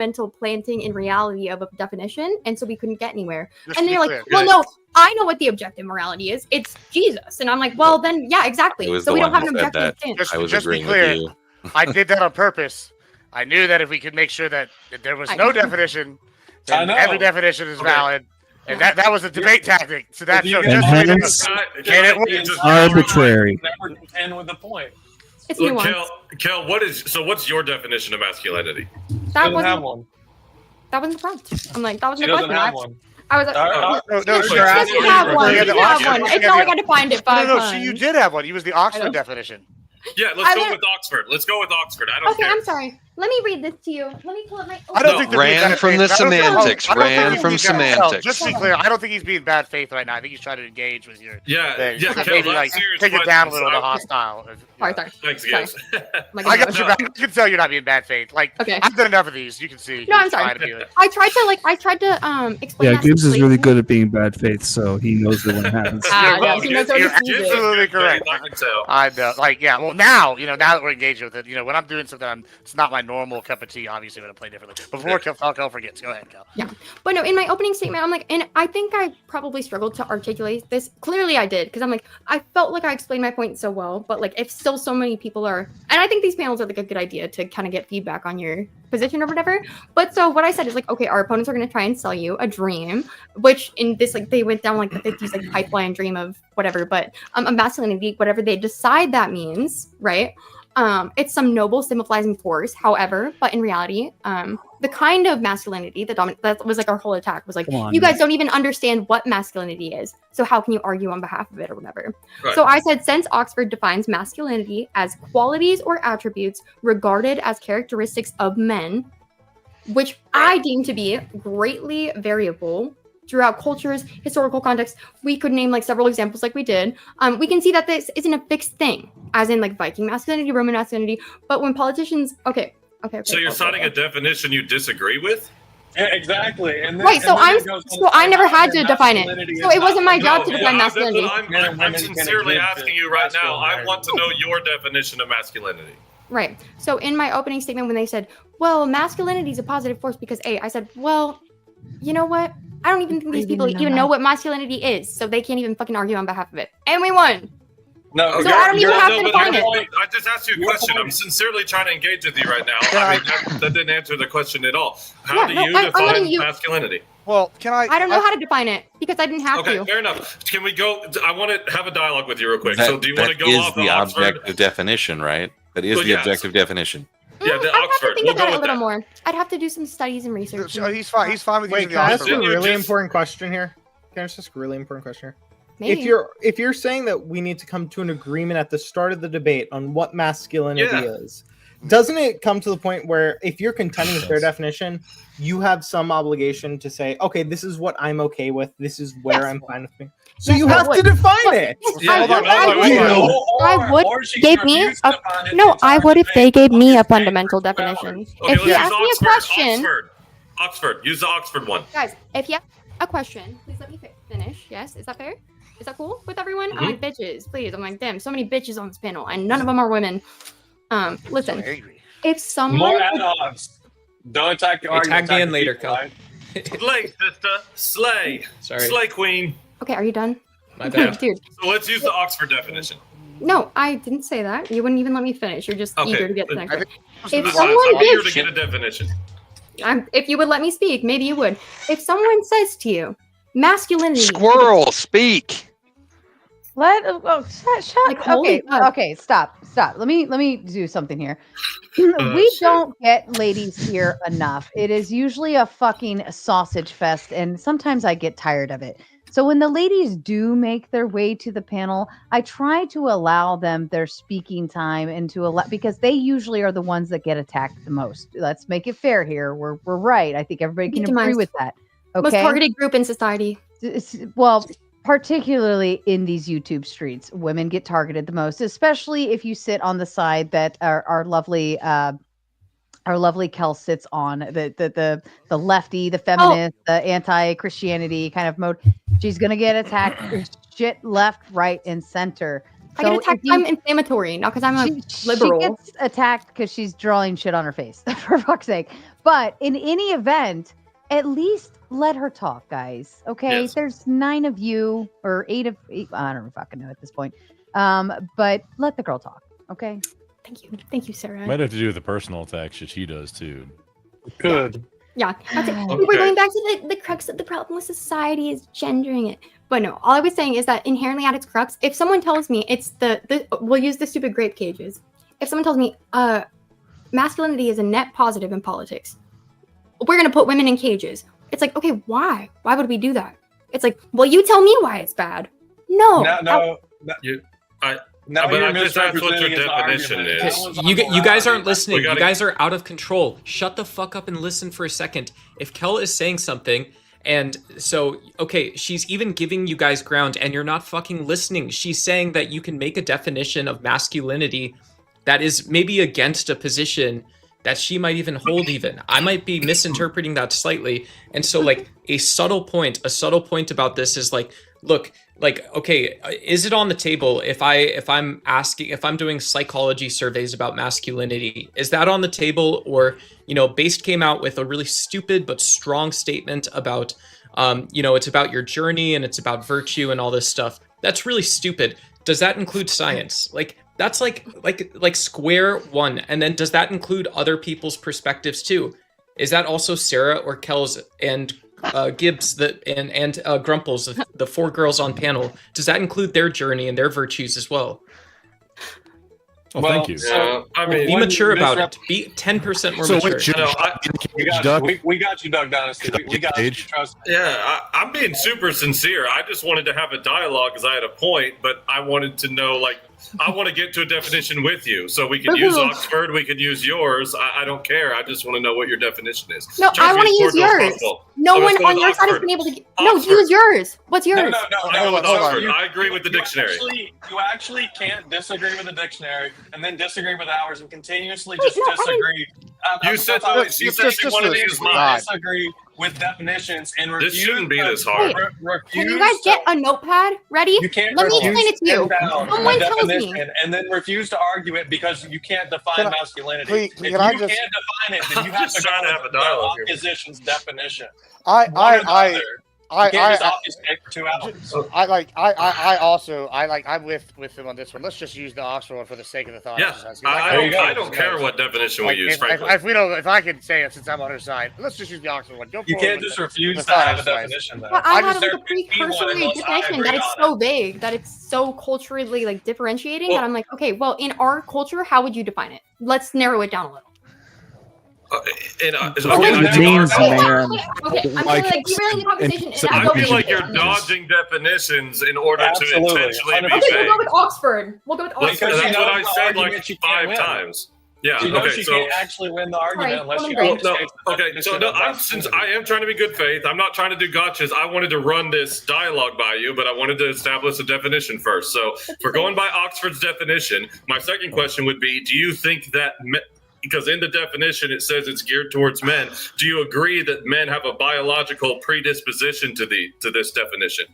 mental planting in reality of a definition, and so we couldn't get anywhere. Just And to be they're like, clear, well, no, I know what the objective morality is. It's Jesus. And I'm like, well, then, yeah, exactly. So we don't have an objective stance. Just be clear, I did that on purpose. I knew that if we could make sure that there was no definition, then every definition is valid. And that was a debate tactic. So that's arbitrary. Never contend with the point. It's Look, nuanced. Kel, what's your definition of masculinity? That wasn't have one. That wasn't the prompt. I'm like, that wasn't She the doesn't question. have one. I was like, you're asking you have one. for You have one. It's not like I defined it 5 times. No, you did have one. You was the Oxford definition. Yeah, let's go with Oxford. Let's go with Oxford. I don't care. Okay, I'm sorry. Let me read this to you. Let me pull up my. I don't think ran from the semantics. Ran from semantics. Just to be clear, I don't think he's being bad faith right now. I think he's trying to engage with your. Yeah. Maybe like take it down a little bit hostile. Sorry. Thanks, guys. I got your back. I can tell you're not being bad faith. Like, I've done enough of these. You can see. No, I'm sorry. I tried to explain. Yeah, Gibbs is really good at being bad faith, so he knows that when it happens. You're absolutely correct. I know. Like, yeah. Well, now that we're engaged with it, when I'm doing something, it's not my normal cup of tea. Obviously, I'm gonna play differently. Before Kel forgets, go ahead, Kel. Yeah, but no. In my opening statement, I'm like, and I think I probably struggled to articulate this. Clearly, I did because I'm like, I felt like I explained my point so well, but like, if still so many people are, and I think these panels are like a good idea to kind of get feedback on your position or whatever. But so what I said is like, okay, our opponents are going to try and sell you a dream, which in this, like, they went down like the 50s, like pipeline dream of whatever, but a masculinity, whatever they decide that means, right? It's some noble symbolizing force, however, but in reality, the kind of masculinity that was like our whole attack was like, you guys don't even understand what masculinity is, so how can you argue on behalf of it or whatever? Right. So I said, since Oxford defines masculinity as qualities or attributes regarded as characteristics of men, which I deem to be greatly variable throughout cultures, historical contexts, we could name like several examples like we did. We can see that this isn't a fixed thing, as in like Viking masculinity, Roman masculinity, but when politicians, okay. So you're citing a definition you disagree with? Yeah, exactly. And then, right, so I never had to define it. So it wasn't my job to define masculinity. I'm sincerely asking you right now, I want to know your definition of masculinity. Right. So in my opening statement, when they said, well, masculinity is a positive force because I said, well, you know what? I don't even think these people even know what masculinity is, so they can't even fucking argue on behalf of it. And we won. No, so I don't even have to define it. I just asked you a question. I'm sincerely trying to engage with you right now. I mean, that didn't answer the question at all. How do you define masculinity? Well, I don't know how to define it because I didn't have to. Okay, fair enough. Can we go? I want to have a dialogue with you real quick. So do you want to go off the objective definition, right? That is the objective definition. Yeah, the I'd Oxford. have to think about it a little more. I'd have to do some studies and research. He's fine. He's fine with using the Can I Oxford. ask a really important question here? Can I ask a really important question here? Maybe. If you're saying that we need to come to an agreement at the start of the debate on what masculinity is, doesn't it come to the point where if you're contending with their definition, you have some obligation to say, okay, this is what I'm okay with. This is where I'm fine with me. So you have to define it. I would give me I would if they gave me a fundamental definition. Okay, if you ask me a question, Oxford, use the Oxford one. Guys, if you have a question, please let me finish. Yes, is that fair? Is that cool with everyone? I'm like, bitches, please. I'm like, damn, so many bitches on this panel, and none of them are women. Listen, if someone more add-ons, don't attack the argument. Attack me in later, Kel. Slay, sister, slay. Sorry. Slay, queen. Okay, are you done? My bad. Dude. So let's use the Oxford definition. No, I didn't say that. You wouldn't even let me finish. You're just eager to get to the next one. If someone eager to get a definition. If you would let me speak, maybe you would. If someone says to you, masculinity. Squirrel, speak. Shut. Okay, stop. Let me do something here. We don't get ladies here enough. It is usually a fucking sausage fest, and sometimes I get tired of it. So when the ladies do make their way to the panel, I try to allow them their speaking time and because they usually are the ones that get attacked the most. Let's make it fair here. We're right. I think everybody can agree with that. Okay. Most targeted group in society. Well, particularly in these YouTube streets, women get targeted the most, especially if you sit on the side that our lovely Kel sits on, the lefty, the feminist, the anti-Christianity kind of mode. She's gonna get attacked shit left, right, and center. I get attacked. I'm inflammatory, not because I'm a liberal. She gets attacked because she's drawing shit on her face, for fuck's sake. But in any event, at least let her talk, guys. Okay, there's 9 of you or 8 of 8. I don't fucking know at this point. But let the girl talk. Okay. Thank you, Sarah. Might have to do with the personal attacks that she does too. Good. Yeah, that's it. We're going back to the crux of the problem with society is gendering it. But no, all I was saying is that inherently at its crux, if someone tells me it's we'll use the stupid grape cages. If someone tells me masculinity is a net positive in politics, we're going to put women in cages. It's like, okay, why? Why would we do that? It's like, well, you tell me why it's bad. No. I'm just asking what your definition is. You guys aren't listening. You guys are out of control. Shut the fuck up and listen for a second. If Kel is saying something, and so, okay, she's even giving you guys ground, and you're not fucking listening. She's saying that you can make a definition of masculinity that is maybe against a position that she might even hold even. I might be misinterpreting that slightly. And so, like, a subtle point about this is like, look, like, okay, is it on the table if I'm doing psychology surveys about masculinity, is that on the table? Or, Based came out with a really stupid but strong statement about, it's about your journey and it's about virtue and all this stuff. That's really stupid. Does that include science? Like, that's like square one. And then does that include other people's perspectives too? Is that also Sarah or Kel's and Gibbs and Grumples, the 4 girls on panel? Does that include their journey and their virtues as well? Well, thank you. Be mature about it. Be 10% more mature. We got you, Doug Dynasty. We got you. Trust me. Yeah, I'm being super sincere. I just wanted to have a dialogue because I had a point, but I wanted to know, I want to get to a definition with you. So we can use Oxford, we can use yours. I don't care. I just want to know what your definition is. No, I want to use yours. No one on your side has been able to. No, use yours. What's yours? No, I agree with the dictionary. You actually can't disagree with the dictionary and then disagree with ours and continuously disagree. You said she wanted to use mine. Disagree with definitions and refuse. This shouldn't be this hard. Can you guys get a notepad ready? You can't. Let me explain it to you. Someone tells me, and then refuse to argue it because you can't define masculinity. If you can't define it, then you have to go have a dialogue with the opposition's definition. I can't just obfuscate for 2 hours. I'm with him on this one. Let's just use the Oxford one for the sake of the thought. Yeah, I don't care what definition we use. Frankly, if I can say it since I'm on her side, let's just use the Oxford one. You can't just refuse to have a definition. Though. Well, I have a precursory definition that it's so vague, that it's so culturally differentiating that I'm like, okay, well, in our culture, how would you define it? Let's narrow it down a little. James, man. Okay, I'm saying derailing the conversation. I feel like you're dodging definitions in order to intentionally be vague. Okay, we'll go with Oxford. That's what I said 5 times. Yeah. She can't actually win the argument unless she. Since I am trying to be good faith, I'm not trying to do gotchas. I wanted to run this dialogue by you, but I wanted to establish a definition first. So if we're going by Oxford's definition, my second question would be: do you think that? Because in the definition it says it's geared towards men. Do you agree that men have a biological predisposition to this definition?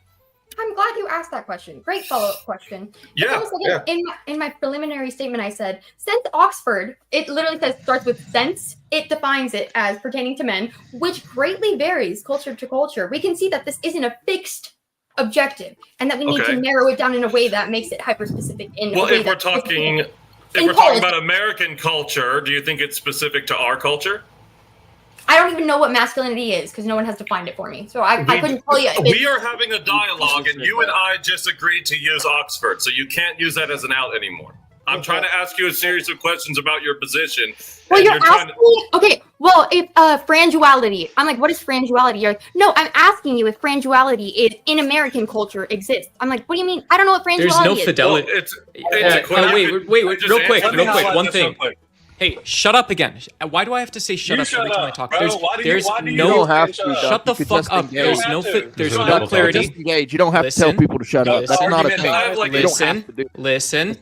I'm glad you asked that question. Great follow-up question. Yeah. In my preliminary statement, I said, since Oxford, it literally starts with sense. It defines it as pertaining to men, which greatly varies culture to culture. We can see that this isn't a fixed objective, and that we need to narrow it down in a way that makes it hyper-specific. If we're talking about American culture, do you think it's specific to our culture? I don't even know what masculinity is because no one has defined it for me. So I couldn't tell you. We are having a dialogue and you and I just agreed to use Oxford. So you can't use that as an out anymore. I'm trying to ask you a series of questions about your position. Well, you're asking me, okay, well, if franguality, I'm like, what is franguality? You're like, no, I'm asking you if franguality is in American culture exists. I'm like, what do you mean? I don't know what franguality is. There's no fidelity. Wait, real quick, one thing. Hey, shut up again. Why do I have to say shut up every time I talk? Shut the fuck up. There's no clarity. Disengage. You don't have to tell people to shut up. That's not a thing. Listen.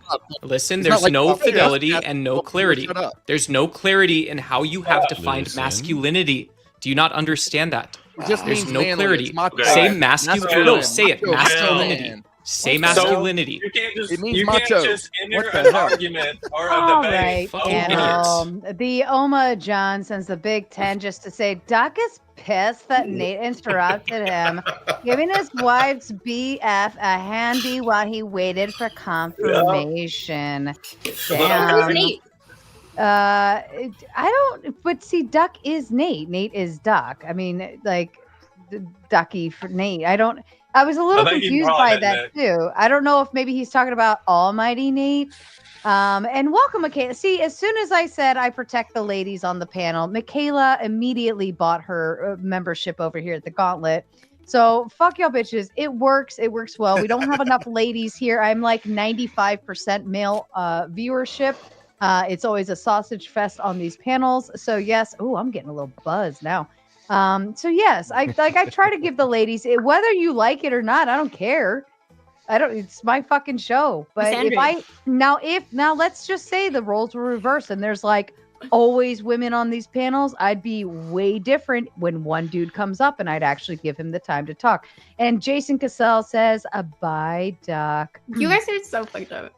There's no fidelity and no clarity. There's no clarity in how you have defined masculinity. Do you not understand that? There's no clarity. Say masculinity. No, say it. Masculinity. Say masculinity. You can't just, It means you macho. can't just enter What the an hell? argument or a All debate. right, Fucking and the Oma John sends the Big Ten just to say Duck is pissed that Nate interrupted him, giving his wife's BF a handy while he waited for confirmation. Who's Damn. Nate? I don't. But see, Duck is Nate. Nate is Duck. I mean, like Ducky for Nate. I was a little I think he confused probably by meant that too. I don't know if maybe he's talking about Almighty Nate. And welcome, Michaela. See, as soon as I said I protect the ladies on the panel, Michaela immediately bought her membership over here at the Gauntlet. So fuck y'all bitches. It works. It works well. We don't have enough ladies here. I'm like 95% male viewership. It's always a sausage fest on these panels. So yes. Oh, I'm getting a little buzz now. So yes, I try to give the ladies, whether you like it or not, I don't care. It's my fucking show. But now let's just say the roles were reversed and there's like always women on these panels, I'd be way different when one dude comes up and I'd actually give him the time to talk. And Jason Cassell says, bye, Duck. You guys are so fucked up.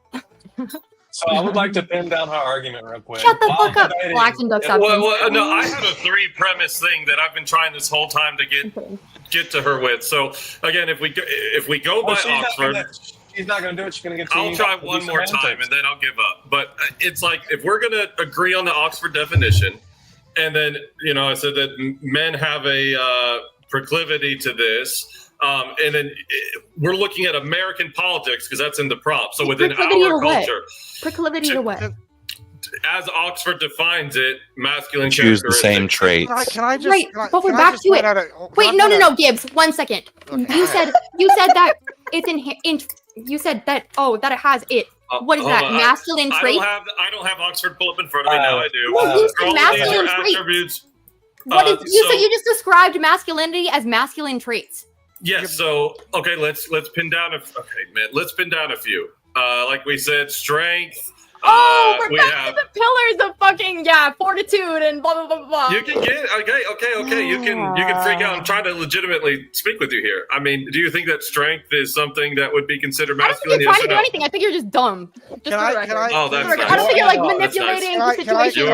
So I would like to pin down her argument real quick. Shut the fuck up, Blacks and Ducks. Well, no, I have a 3-premise thing that I've been trying this whole time to get to her with. So again, if we go by Oxford, she's not going to do it. She's going to get. I'll try one more time and then I'll give up. But it's like if we're going to agree on the Oxford definition, and then I said that men have a proclivity to this. And then we're looking at American politics because that's in the prompt. So within our culture, proclivity to what? As Oxford defines it, masculine choose the same trait. Can I just? Right, but we're back to it. Wait, no, Gibbs. 1 second. Okay. You said that it's in. You said that that it has it. What is that? Masculine trait? I don't have Oxford pulled up in front of me now. I do. Well, you said masculine traits. What is you said? You just described masculinity as masculine traits. Yes. So okay, let's pin down let's pin down a few. Like we said, strength. We have the pillars of fucking fortitude and blah blah blah blah. You can get okay. You can freak out. I'm trying to legitimately speak with you here. I mean, do you think that strength is something that would be considered masculine? I don't think you're trying to do anything. I think you're just dumb. Oh, that's nice. I don't think you're like manipulating the situation.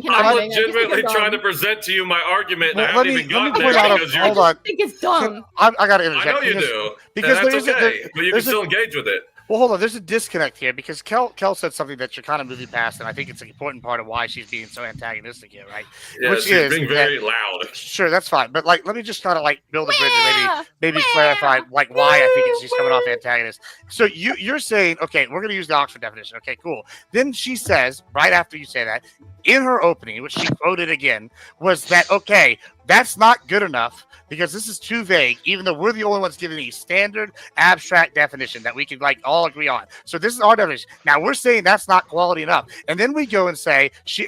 I'm legitimately trying to present to you my argument, and I haven't even gotten there because you're. I think it's dumb. I got to interject. I know you do. Because that's okay, but you can still engage with it. Well, hold on. There's a disconnect here because Kel said something that you're kind of moving past, and I think it's an important part of why she's being so antagonistic here, right? Yeah, which she's being very loud. Sure, that's fine. But let me just try to build a bridge and maybe clarify why I think she's coming off antagonist. So you're saying, okay, we're going to use the Oxford definition. Okay, cool. Then she says, right after you say that, in her opening, which she quoted again, was that, okay, that's not good enough because this is too vague, even though we're the only ones giving a standard abstract definition that we can all agree on. So this is our definition. Now we're saying that's not quality enough. And then we go and say, she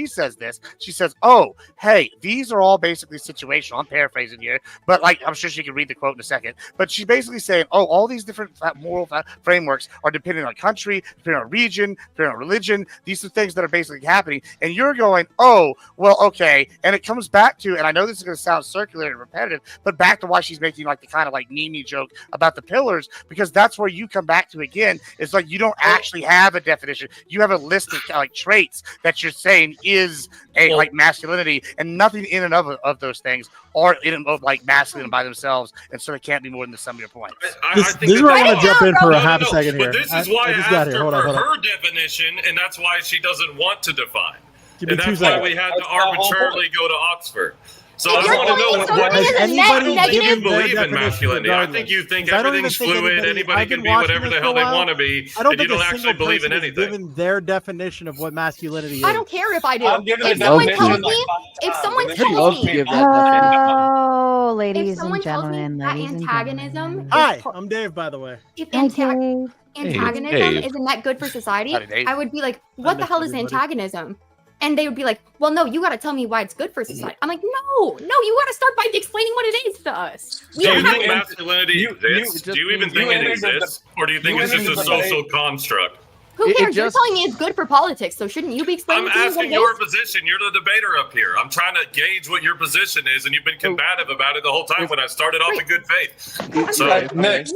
says this, she says, oh, hey, these are all basically situational. I'm paraphrasing here, but I'm sure she can read the quote in a second. But she's basically saying, oh, all these different moral frameworks are dependent on country, dependent on region, dependent on religion. These are things that are basically happening. And you're going, oh, well, okay. And it comes back to, and I know this is going to sound circular and repetitive, but back to why she's making the kind of Nene joke about the pillars, because that's where you come back to again. It's you don't actually have a definition. You have a list of traits that you're saying is a masculinity, and nothing in and of those things are in and of masculine by themselves, and so they can't be more than the sum of your points. This is where I want to jump in for a half a second here. But this is why I asked her for her definition, and that's why she doesn't want to define. And that's why we had to arbitrarily go to Oxford. So I want to know what you believe in masculinity. I think you think everything's fluid. Anybody can be whatever the hell they want to be, and you don't actually believe in anything. Given their definition of what masculinity is, I don't care if I do. If someone tells me, oh, ladies and gentlemen, antagonism. Hi, I'm Dave, by the way. If antagonism isn't that good for society, I would be like, what the hell is antagonism? And they would be like, well, no, you got to tell me why it's good for society. I'm like, no, you got to start by explaining what it is to us. Do you think masculinity exists? Do you even think it exists? Or do you think it's just a social construct? Who cares? You're telling me it's good for politics, so shouldn't you be explaining I'm to me what asking it your is? position. You're the debater up here. I'm trying to gauge what your position is, and you've been combative about it the whole time when I started off in good faith. So, Next,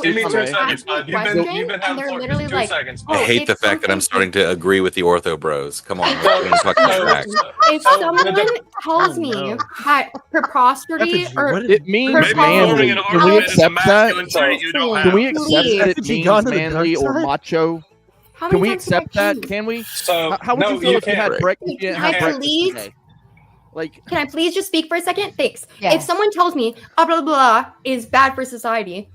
give me 2 seconds. You've been and they're literally 2 like, seconds. I hate the fact that I'm starting to agree with the ortho bros. Come on, let's get fucking track. if someone tells me that preposterity or it means maybe forming an Can we argument is a accept that? masculine trait you don't have. Can we accept that it Haven't you means gone to the manly dark or side? macho? how Can many we times did I accept that? choose? Can we? So, How would no, you feel if you had can't. breakfast? Can I please? Today? Like, Can I please just speak for a second? Thanks. Yeah. If someone tells me blah blah blah is bad for society,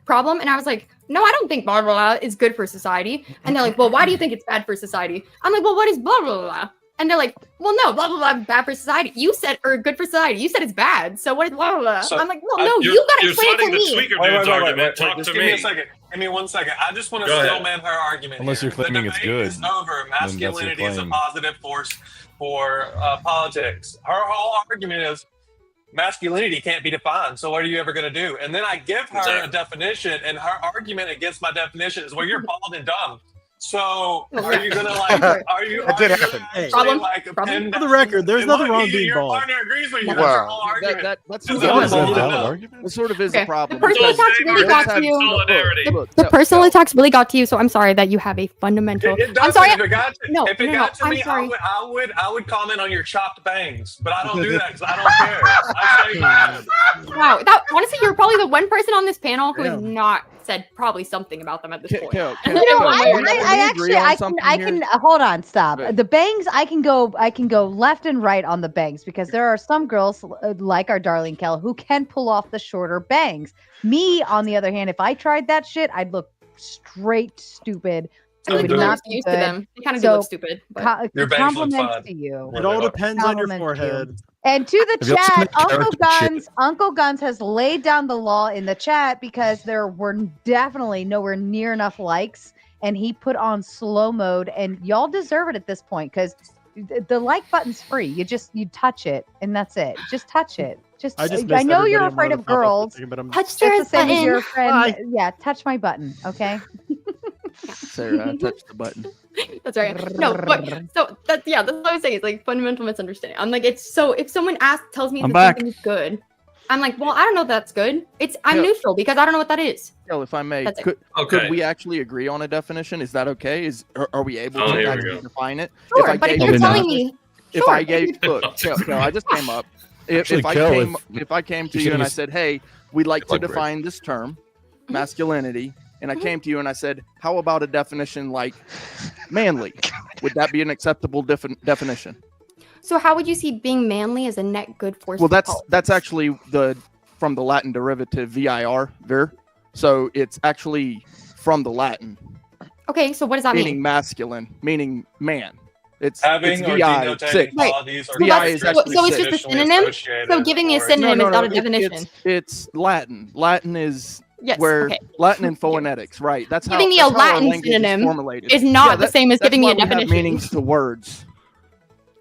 problem, and I was like, no, I don't think blah blah blah is good for society. And they're like, well, why do you think it's bad for society? I'm like, well, what is blah blah blah? And they're like, well, no, blah blah blah is bad for society. You said or good for society. You said it's bad. So what is blah blah blah? So, I'm like, well, no, you gotta You're explain it sliding to the me. tweaker dude's argument. Talk Just to give me me. a second. Give me 1 second. I just want to Go ahead. stillman her argument. Unless here. you're claiming the it's debate good, is over. that's your Masculinity is a claim. positive force for politics. Her whole argument is masculinity can't be defined. So what are you ever going to do? And then I give her a definition, and her argument against my definition is, well, you're bald and dumb. So are you gonna like? Are you? That did are you happen. gonna Problem? like Problem? pin For the record, there's and nothing look, wrong being your bald. partner agrees with you. Wow. That's your whole argument. that's Is sort of that is a a valid problem. argument? That sort of is Okay. a problem. The personal because attacks really this got has- to you. Solidarity. The personal attacks really got to you, so I'm sorry that you have a fundamental. It I'm doesn't. sorry. If it got to, No, if it no, got to I'm me, sorry. I would comment on your chopped bangs, but I don't do that because I don't care. I stay mad. Wow, that honestly, you're probably the one person on this panel who has Damn. not said probably something about them at this point. You know, I actually, I can hold on, stop. The bangs, I can go left and right on the bangs because there are some girls like our darling Kel who can pull off the shorter bangs. Me, on the other hand, if I tried that shit, I'd look straight stupid. I feel like would you're not be used to good. them. They kind of do look stupid. But. Your bangs look compliments fun. to you. It all depends on your Compliments to you. forehead. And to the Have you also chat, seen the carrot Uncle Guns has laid down the law in the chat because there were definitely nowhere near enough likes, and he put on slow mode, and y'all deserve it at this point because the like button's free. You touch it, and that's it. Just touch it. I just I missed know you're everybody afraid and of wanted to pop up girls. for a second, but I'm- Touch Just Sarah's the same as button. your friend. Bye. Yeah, touch my button, okay? Sarah, touch the button. That's right. No, but so that's that's what I was saying. It's like fundamental misunderstanding. I'm like, it's so if someone tells me I'm that back. something is good, I'm like, well, I don't know if that's good. I'm Yeah. neutral because I don't know what that is. Kel, if I may, That's it. could we actually agree on a definition? Is that okay? Are we able Oh, to here we actually go. define it? Sure, I but if gave you're you telling a- me, if sure, I gave look, Kel, I just came up. Actually, If I Kel, came if I came to you you and I should've said, hey, we'd like to Like Rick. define this term, Mm-hmm. masculinity, and I came to you and I said, how about a definition like manly? Would that be an acceptable definition? so how would you see being manly as a net good force? Well, for politics? that's actually from the Latin derivative vir. So it's actually from the Latin, okay. So what does that meaning mean? masculine, meaning man. It's Having or VI denotating 6. qualities or So, VI is that's, actually so it's just a traditionally synonym. associated So giving me a or- synonym is not a it- definition. It's Latin. Latin is Yes. where Okay. Latin and phonetics, right? That's how Giving me a that's how our Latin language is synonym formulated. is not the that- same as that's giving me why a we have definition. meanings to words.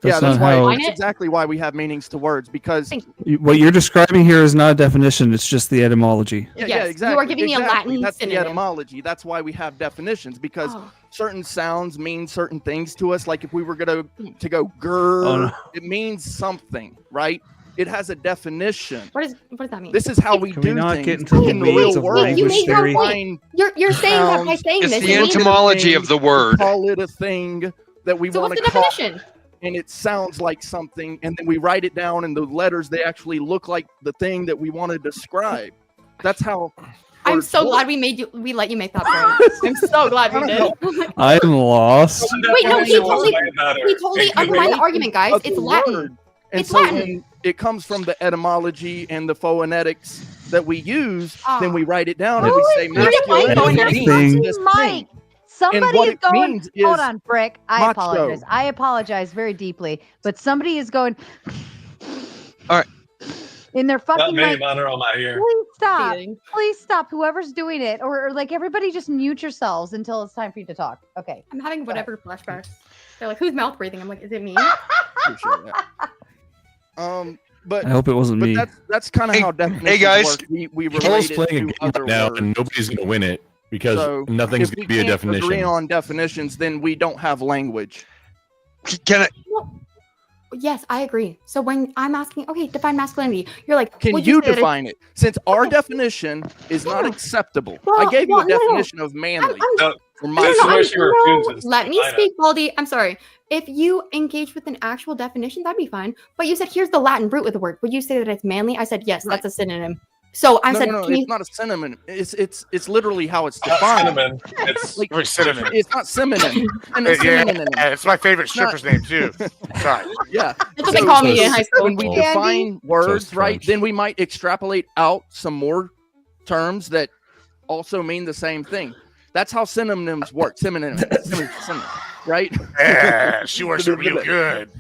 That's That's not why. how- That's exactly why we have meanings to words because. What you're describing here is not a definition; it's just the etymology. Yeah, Yes, exactly. you are giving me a exactly. Latin That's synonym. the etymology. That's why we have definitions because Oh. certain sounds mean certain things to us. Like if we were gonna to go grr, Oh, no. it means something, right? It has a definition. What does that mean? This is how we Can do we not things get into the in the weeds real of world. You language made your theory? point. You're saying that by saying It's this, the you mean- etymology of the word. Call it a thing that we So want what's to the call, definition? and it sounds like something, and then we write it down, and the letters they actually look like the thing that we want to describe. That's how. I'm words so work. glad we let you make that point. I'm so glad we did. I'm lost. Wait, no, he totally better. undermined the argument, guys. Of It's the Latin. word. And It's so Latin. when it comes from the etymology and the phonetics that we use, then we write it down and Who we is say beautifying masculinity phonetics? means this Mike, thing. somebody what is it going. means is Hold on, Brick. I macho. apologize. I apologize very deeply, but somebody is going. All right. In their Not fucking me, mic. mine are on my ear. Please stop. Cheating. Please stop. Whoever's doing it, or like everybody, just mute yourselves until it's time for you to talk. Okay. I'm having whatever flashbacks. They're like, who's mouth breathing? I'm like, is it me? Appreciate that. But I hope it wasn't me. that's kind of how definitions guys. work. We Kel's relate it playing a to game other right now, words. and nobody's gonna win it. Because So nothing's if we going to be a can't definition. agree on definitions, then we don't have language. Can I? Well, yes, I agree. So when I'm asking, okay, define masculinity, you're like, Can would you say that define it? Since our definition is not acceptable. I Well, gave you well, a no, no. definition of manly. No, for No, my no, where I'm- she no, refuses to let me define it. speak, Baldy. I'm sorry. If you engage with an actual definition, that'd be fine. But you said here's the Latin root of the word. Would you say that it's manly? I said yes. That's a synonym. So I no, said, no, can it's you? not a synonym. It's literally how it's Not defined. cinnamon. It's Like, Like cinnamon. it's not synonym. Yeah, it's my favorite stripper's name too. Sorry. Yeah. That's what they call me in high school. When we Oh. define words, Toast right, crunch. then we might extrapolate out some more terms that also mean the same thing. That's how synonyms work. Synonym, right? Yeah, she works real good.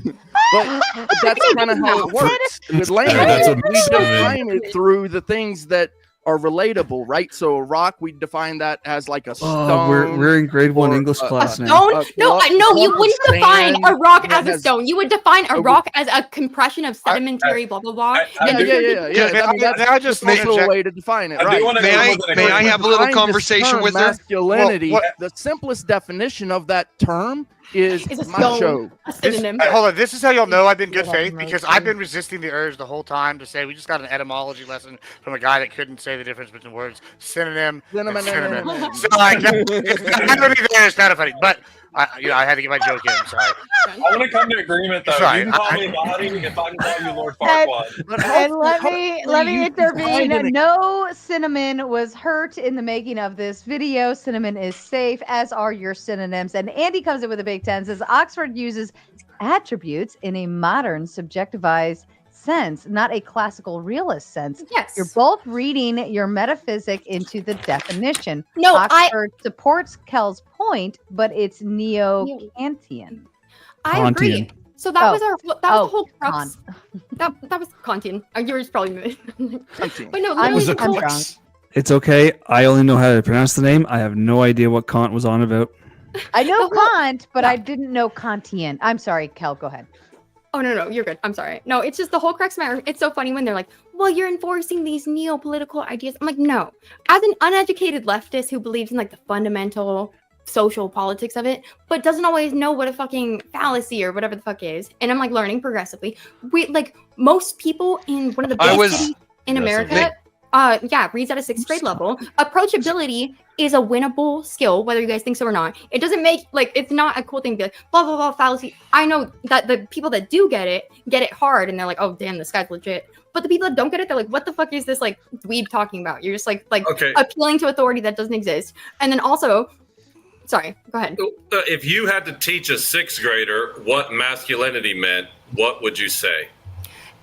But that's kind of how it works with language. That's what We define it through the things that are relatable, right? So a rock, we define that as like a stone. Oh, we're in grade 1 or English a- class A now. stone? No, clump- no, you clump of wouldn't define sand a rock that as a has- stone. You would define a Oh, rock as a compression of sedimentary blah blah blah. I And do- you could- Yeah. I mean, that's I just also a interject- way to define it, I do right? want to May go I- with an may I agreement. have a little Behind this conversation term, with her? masculinity. Well, The simplest definition of that term is Is a macho. stone. A synonym. Hold on, this is how you'll know I've been good faith because I've been resisting the urge the whole time to say we just got an etymology lesson from a guy that couldn't say the difference between words synonym and synonym. So like, irony there is kind of funny, but I had to get my joke in. Sorry. I want to come to agreement though. Sorry, You can call me Lottie if I can call you Lord Farquaad. And let me intervene. define it? No cinnamon was hurt in the making of this video. Cinnamon is safe, as are your synonyms. And Andy comes in with a big 10, says Oxford uses attributes in a modern subjectivized sense, not a classical realist sense. Yes. You're both reading your metaphysic into the definition. No, Oxford supports Kell's point, but it's neo-Kantian. I agree. Kantian. So that was the whole crux. Kant. That was Kantian. Yours probably. Kantian. But no, I'm- literally the I'm whole- drunk. It's okay. I only know how to pronounce the name. I have no idea what Kant was on about. I know The whole- Kant, but I didn't know Kantian. I'm sorry, Kel, go ahead. Oh no, you're good. I'm sorry. No, it's just the whole crux matter. It's so funny when they're like, "Well, you're enforcing these neo-political ideas." I'm like, no. As an uneducated leftist who believes in like the fundamental social politics of it, but doesn't always know what a fucking fallacy or whatever the fuck is, and I'm like learning progressively. We like most people in one of the biggest cities in America. Reads at a 6th grade level. Approachability is a winnable skill, whether you guys think so or not. It doesn't make it's not a cool thing to be like, blah blah blah fallacy. I know that the people that do get it hard, and they're like, oh damn, this guy's legit. But the people that don't get it, they're like, what the fuck is this like dweeb talking about? You're just like Okay. appealing to authority that doesn't exist. And then also, sorry, go ahead. If you had to teach a 6th grader what masculinity meant, what would you say?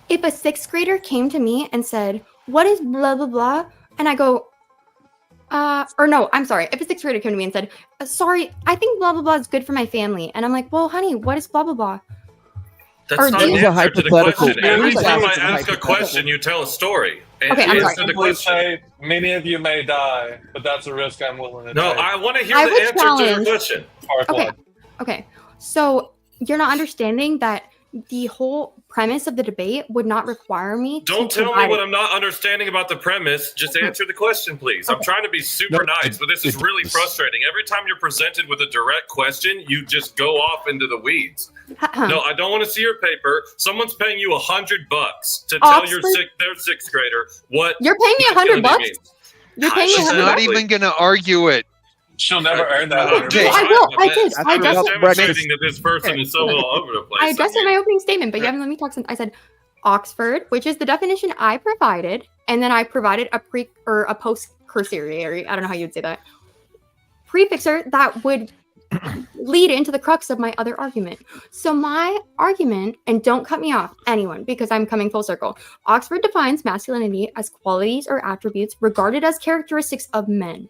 If a 6th grader came to me and said, what is blah blah blah, and I go, or no, I'm sorry. If a 6th grader came to me and said, sorry, I think blah blah blah is good for my family, and I'm like, well, honey, what is blah blah blah? That's Or not do an you- answer to the hypothetical. question. I'm Every sorry. time I It's a ask a hypothetical. question, you tell a story. And Okay, I'm answer sorry. the Simply question. say, many of you may die, but that's a risk I'm willing to No, take. I want to hear I the would answer to your challenge- question. Okay. Okay. So you're not understanding that the whole premise of the debate would not require me Don't to tell me provide- what I'm not understanding about the premise. Just answer the question, please. I'm trying to be super No, nice, but this is it really does. frustrating. Every time you're presented with a direct question, you just go off into the weeds. No, I don't want to see your paper. Someone's paying you $100 to tell Oxford? their 6th grader what You're paying me $100 masculinity bucks? means. You're paying me She's $100 not bucks? even going to argue it. She'll never earn that. Okay. I will. I did. That's I I'm about just just breakfast. demonstrating that this person is so all over the place. I addressed it in my opening statement, but you haven't let me talk since I said Oxford, which is the definition I provided, and then I provided a pre or a post cursory, I don't know how you'd say that, prefixer that would lead into the crux of my other argument. So my argument, and don't cut me off, anyone, because I'm coming full circle. Oxford defines masculinity as qualities or attributes regarded as characteristics of men,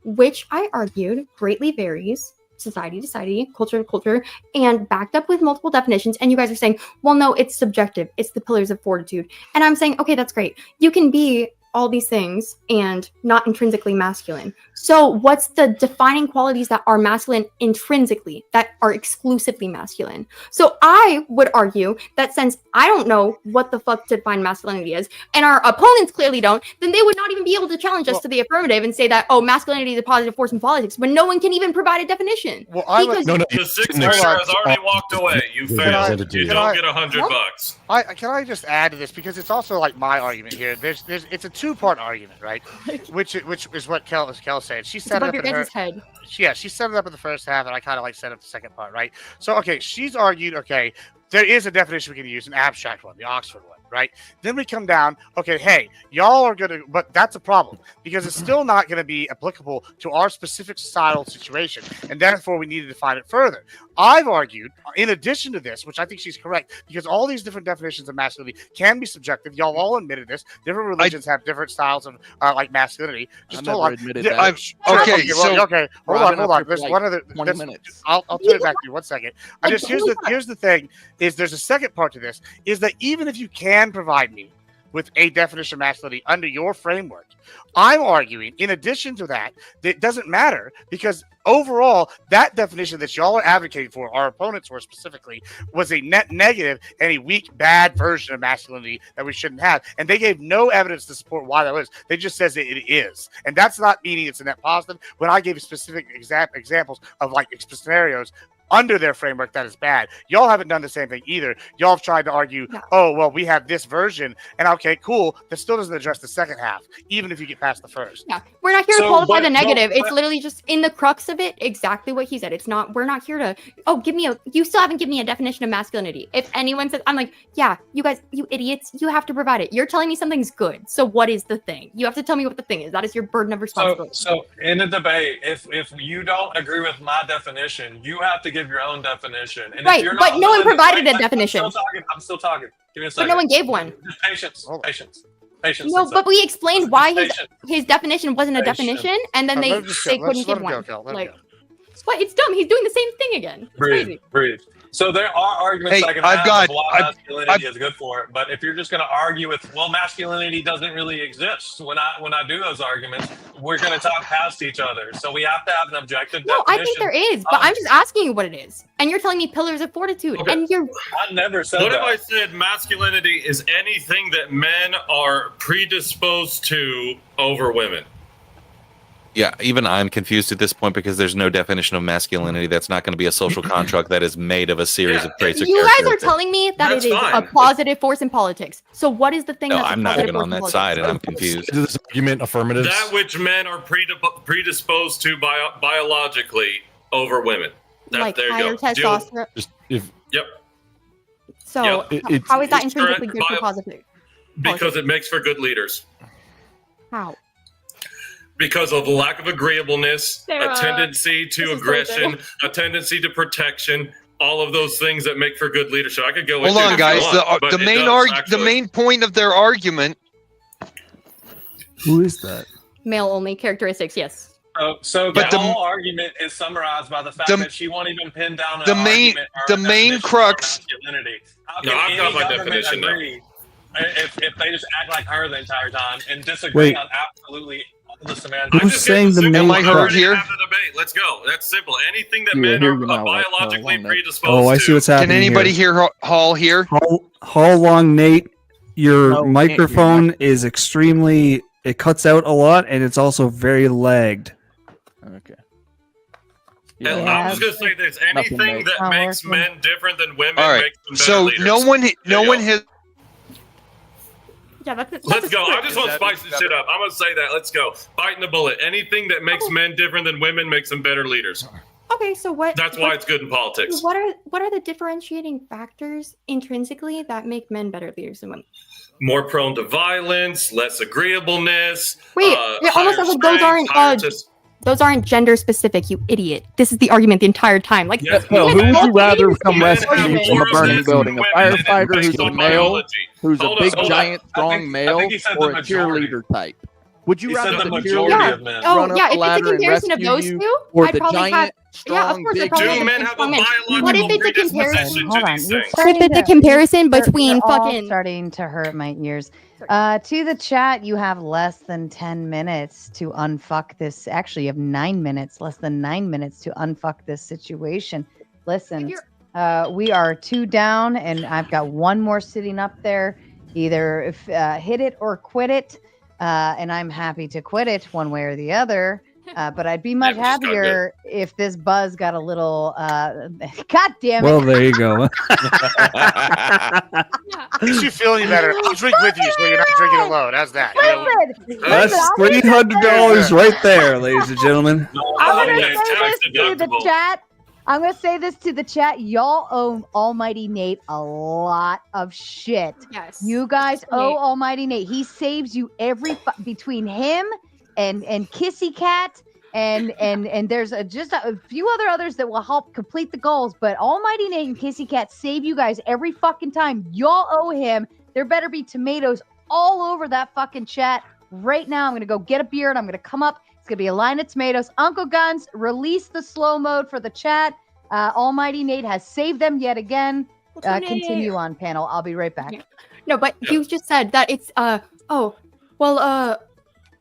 which I argued greatly varies society to society, culture to culture, and backed up with multiple definitions. And you guys are saying, well, no, it's subjective. It's the pillars of fortitude. And I'm saying, okay, that's great. You can be all these things and not intrinsically masculine. So what's the defining qualities that are masculine intrinsically, that are exclusively masculine? So I would argue that since I don't know what the fuck to define masculinity is, and our opponents clearly don't, then they would not even be able to challenge us to the affirmative and say that, oh, masculinity is a positive force in politics, when no one can even provide a definition. Well, I Because- No, no, The sixth grader has already walked away. You failed. You don't get $100. Can I just add to this, because it's also like my argument here. It's a two-part argument, right? which is what Kel said. She set it up above in your her guys' head. Yeah, she set it up in the first half, and I kind of like set up the second part, right? So okay, she's argued, okay, there is a definition we can use, an abstract one, the Oxford one, right? Then we come down, okay, hey, y'all are gonna, but that's a problem because it's still not gonna be applicable to our specific societal situation, and therefore we need to define it further. I've argued, in addition to this, which I think she's correct, because all these different definitions of masculinity can be subjective. Y'all all admitted this. Different religions have different styles of like masculinity. Just hold on. Admitted Yeah, that. okay, hold on. There's one other. 20 minutes. I'll turn it back to you. 1 second. Here's the thing: is there's a second part to this. Is that even if you can provide me with a definition of masculinity under your framework, I'm arguing, in addition to that, that it doesn't matter because overall, that definition that y'all are advocating for, our opponents were specifically, was a net negative and a weak, bad version of masculinity that we shouldn't have. And they gave no evidence to support why that was. They just says it is. And that's not meaning it's a net positive. When I gave specific examples of like scenarios under their framework that is bad. Y'all haven't done the same thing either. Y'all have tried to argue, oh, well, we have this version, and okay, cool. That still doesn't address the second half, even if you get past the first. Yeah, we're not here to qualify the negative. It's literally just in the crux of it, exactly what he said. It's not, we're not here to, you still haven't given me a definition of masculinity. If anyone says, I'm like, yeah, you guys, you idiots, you have to provide it. You're telling me something's good. So what is the thing? You have to tell me what the thing is. That is your burden of responsibility. So in the debate, if you don't agree with my definition, you have to give your own definition. And right, if you're but not no one willing to- provided wait, a definition. I'm still talking. Give me a But second. no one gave one. Just patience. No, but we explained why his definition wasn't a Patience. definition, and then they couldn't give one. Like, what? It's dumb. He's doing the same thing again. It's crazy. Breathe. So there are arguments I can have of why masculinity is good for it, but if you're just going to argue with, well, masculinity doesn't really exist, when I do those arguments, we're going to talk past each other. So we have to have an objective No, I definition. think there is, but I'm just asking you what it is, and you're telling me pillars of fortitude, and you're. I never said What that. if I said masculinity is anything that men are predisposed to over women? Yeah, even I'm confused at this point because there's no definition of masculinity. That's not going to be a social construct that is made of a series of traits. You guys are telling me that it is a positive force in politics. So what is the thing? No, that's a I'm not positive even force on in that politics? side, and I'm confused. This argument affirmatives. That which men are predisposed to biologically over women. Like there higher you go. testosterone. Yep. So Yep. how is that It's intrinsically correct. good for positive? Because it makes for good leaders. How? Because of the lack of agreeableness, Sarah, a tendency to this is aggression, so a tendency to protection, all of those things that make for good leadership. I could go Hold into on, it guys. if you want, but The it main does, the main point of their argument. Who is that? Male only characteristics, yes. So But the the- whole argument is summarized by the fact the- that she won't even pin down the an main- argument or the a main definition for crux- masculinity. How No, can I've got any my government definition now. agree if they just act like her the entire time and disagree Wait. on absolutely all the semantics? Who's saying the main Am I heard crux? here? Have the debate. Let's go. That's simple. Anything that Yeah, men here are you know, biologically Long Neck. predisposed Oh, I see to. what's happening. Can anybody here. hear Hall here? How long, Nate? Your No, we can't hear microphone is extremely. It cuts out a lot, and it's also very lagged. Okay. And Yeah. I'm just gonna say this: anything Nothing, that Not makes working. men different than women All right. makes them better So leaders. no one you has. Yeah, that's Let's a go. I script. just want to spice this shit up. I'm gonna say that. Let's go. Biting the bullet. Anything that makes men different than women makes them better leaders. Okay, so what? That's why it's good in politics. What are the differentiating factors intrinsically that make men better leaders than women? More prone to violence, less agreeableness. Wait, it almost higher sounds like those strength, aren't higher those aren't gender specific. You idiot! This is the argument the entire time. Like, Yes, Hell, you who guys would you both rather believe come in rescue this you argument. from a burning Women building? A and it's firefighter based who's a on male, biology. who's a Hold on, big, hold on. giant, strong male, he said or the a majority. cheerleader type? Would you He rather said the the majority cheerleader of men. Oh, run up yeah, the if it's a ladder and comparison of rescue those you, two, or I'd the probably giant, have. strong, Yeah, of course, big I'd probably Do have men the have a women. biological What if it's a comparison? predisposition Hold to on. these You're things? What if it's a starting to- comparison you're between all fucking? starting to hurt my ears. To the chat, you have less than 10 minutes to unfuck this. Actually, you have 9 minutes, less than 9 minutes to unfuck this situation. Listen, we are 2 down, and I've got 1 more sitting up there. Either if, hit it or quit it, and I'm happy to quit it one way or the other. But I'd be much happier if this buzz got a little. God damn it! Well, there you go. Makes you feel any better. I'll drink with you so you're not drinking alone. How's that? That's $300 right there, ladies and gentlemen. I'm gonna say this to the chat. I'm gonna say this to the chat. Y'all owe Almighty Nate a lot of shit. Yes. You guys owe Nate. Almighty Nate. He saves you between him and Kissy Cat and there's just a few others that will help complete the goals. But Almighty Nate and Kissy Cat save you guys every fucking time. Y'all owe him. There better be tomatoes all over that fucking chat right now. I'm gonna go get a beer and I'm gonna come up. It's gonna be a line of tomatoes. Uncle Guns, release the slow mode for the chat. Almighty Nate has saved them yet again. Continue on, panel. I'll be right back. Yeah. No, but you just said that it's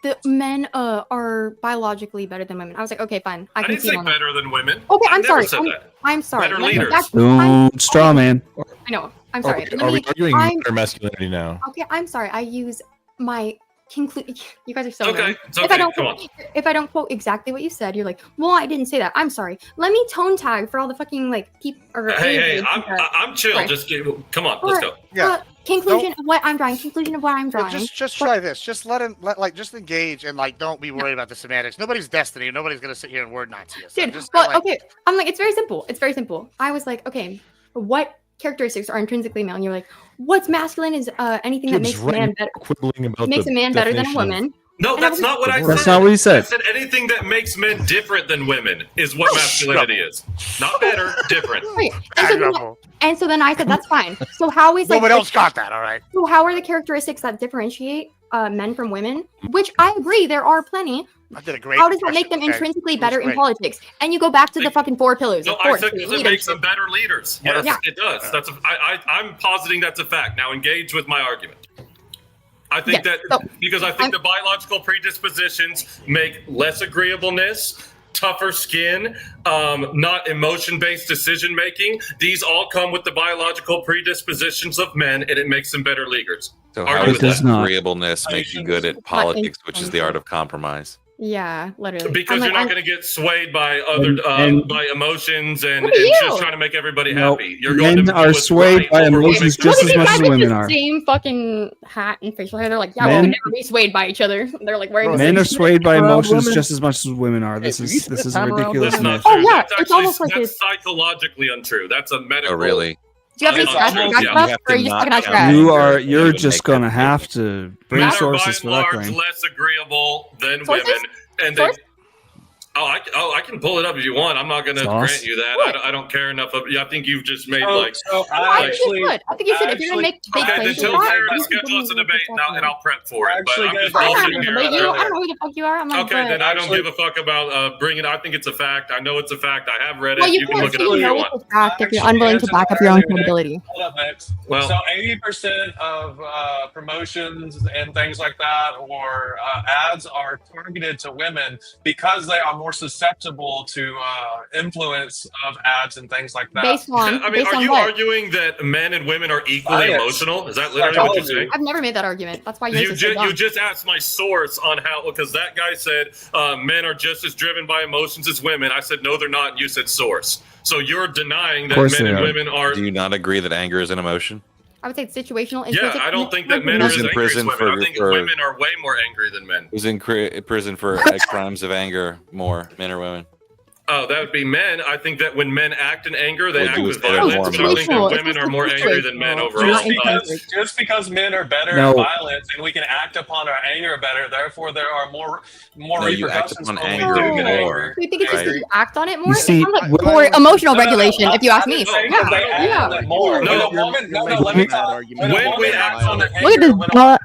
the men are biologically better than women. I was like, okay, fine. I can didn't see say on that. better than women. Okay, I I'm never sorry. said that. I'm sorry. Better Let me- leaders. that's- Don't straw man. I know. I'm sorry. Are we arguing better masculinity now? Okay, I'm sorry. I use my conclude. You guys are so Okay, mean. it's okay. Come on. If I don't quote exactly what you said, you're like, well, I didn't say that. I'm sorry. Let me tone tag for all the fucking like people. Hey, I'm chill. Sorry. Just come on, let's go. Yeah. Conclusion of what I'm drawing. Conclusion of what I'm drawing. Just try this. Just let him just engage and like don't be worried about the semantics. Nobody's destiny. Nobody's gonna sit here and word Nazi us. Dude, Just well, kinda, like, okay. I'm like, it's very simple. It's very simple. I was like, okay, what characteristics are intrinsically male? And you're like, what's masculine is anything that makes a man better. Quibbling about Makes the a man better than a definition of- woman. No, And I that's was not what I said. That's not what he said. I said anything that makes men different than women is what masculinity is. Not better, different. Right. And so then I said, that's fine. So how is like Nobody else got that, all right. So how are the characteristics that differentiate men from women? Which I agree, there are plenty. I did a great. How does that make them impression, okay? intrinsically It was better in great. politics? And you go back to the fucking 4 pillars. No, of I course, said because it makes them better leaders. Yes, Yeah. it does. That's I'm positing that's a fact. Now engage with my argument. I think because I think the biological predispositions make less agreeableness, tougher skin, not emotion-based decision making. These all come with the biological predispositions of men, and it makes them better leaders. So Argue how with does that. agreeableness make you good at politics, which is the art of compromise? Yeah, literally. Because you're not going to get swayed by other by emotions and Look at you. just trying to make everybody Nope. happy. You're going Men to are swayed by emotions just as much as women are. Same fucking hat and facial hair. They're like, yeah, we Men- would never be swayed by each other. They're like wearing. the Men same are swayed by shit. emotions just as much as women are. This is a ridiculous That's not myth. true. Oh, yeah, That's it's actually, almost like that's psychologically untrue. That's a medical. Oh, really? Do you have any It's stats almost- to back yeah. up, You have or to are you just not talking out count. trash? You're just gonna have to bring Men are by sources and for that large claim. less agreeable than Sources? women, and they. Sources? I can pull it up if you want. I'm not going to Sauce? grant you that. I don't care enough of. Yeah, I think you've just made So like. I think you should. I think you should. If you're gonna make big Okay, then claims, tell you Sarah to should. schedule us a debate now, and I'll prep for it. But Actually, I'm just guys, I bullshitting don't here. know, I but you, don't I know. don't know who the fuck you are. I'm like, Okay, then I don't Actually- give a fuck about bringing. I think it's a fact. I know it's a fact. I have read it. well, you You can can't look it say up if no you with want. the fact if you're Actually, unwilling to that's back up your own entirely credibility. Hold up, next. Well- So 80% of promotions and things like that, or ads, are targeted to women because they are more susceptible to influence of ads and things like that. Based on, I mean, based are on you what? arguing that men and women are equally Science. emotional? Is that literally what you're Psychology. saying? I've never made that argument. That's why yours You, is so dumb. you just asked my source on how, because that guy said men are just as driven by emotions as women. I said, no, they're not. And you said source. So you're denying that course men they and are. women are. Do you not agree that anger is an emotion? I would say it's situational. Yeah, intrinsic, I don't think that men men are Who's as in angry as prison women. for- I think for- women are way more angry than men. Who's in prison for crimes of anger more, men or women? Oh, that would be men. I think that when men act in anger, they Would act you with say they're violence. more But I think that emotional? women are more angry than men overall. Just because men are better No. at violence and we can act upon our anger better, therefore there are more No, you act repercussions upon when we anger do get more. angry. Do you think it's just Right. that you act on it more? You see, it sounds like women- more emotional No, no, no, regulation, if you ask I me. didn't say Yeah. that they act on it more. No. When a woman, no, let me talk. When a When we woman act acts on their Look at anger, this butt.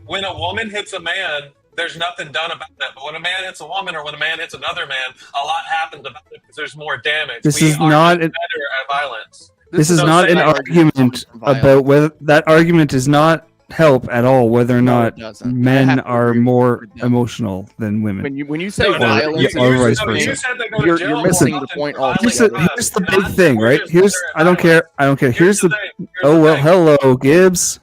when a woman hits a man, there's nothing done about it. But when a man hits a woman or when a man hits another man, a lot happens about it because there's more damage. This We is are not better at violence. This is not an argument about whether that argument does not help at all whether or not men are more emotional than women. When you say Or- violence, or vice versa. you're missing the point altogether. Here's the big thing, right? I don't care. Here's the hello, Gibbs.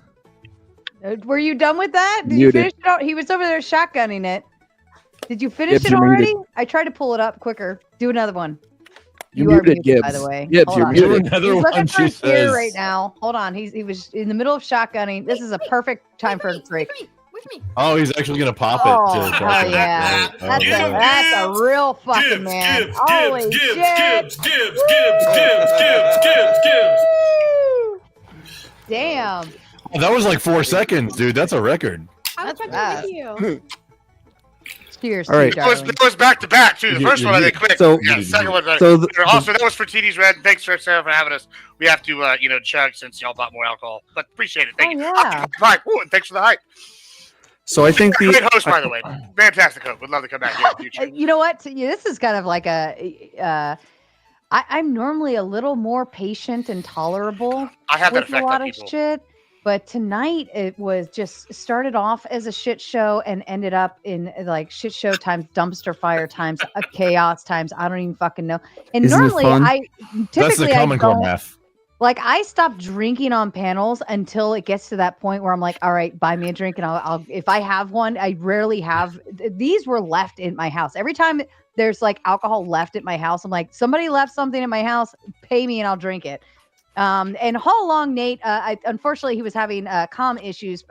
Were you done with that? Did you Muted. finish it out? He was over there shotgunning it. Did you finish Gibbs, it you're already? muted. I tried to pull it up quicker. Do another one. You are muted muted, by Gibbs. the way. Gibbs, Hold you're on. muted. Another He's looking one, for she a ear says. right now. Hold on. He was in the middle of shotgunning. This is a perfect time for a break. Oh, he's actually gonna pop it. Oh, to hell yeah. That's a real fucking man. Holy shit. Gibbs. Damn. Oh, that was like 4 seconds, dude. That's a record. That's fast. Cheers, All right. That was back to back too. The first one I did quick. So- yeah, second one. so the- Also, that was for TD's Red. Thanks for Sarah for having us. We have to, chug since y'all bought more alcohol. But appreciate it. Thank you. yeah. Hi. Ooh, and thanks for the hype. So I think Great host, by the way. Fantastic host. Would love to come back here in the future. You know what? This is kind of like I'm normally a little more patient and tolerable I have that with a effect lot on of people. shit. But tonight it was just started off as a shit show and ended up in like shit show times dumpster fire times chaos times I don't even fucking know. And Isn't it normally fun? typically That's the Common Core don't, math. like I stopped drinking on panels until it gets to that point where I'm like, all right, buy me a drink and I'll if I have one. I rarely have. These were left in my house. Every time there's like alcohol left at my house, I'm like, somebody left something in my house, pay me and I'll drink it. And all along, Nate, unfortunately, he was having comm issues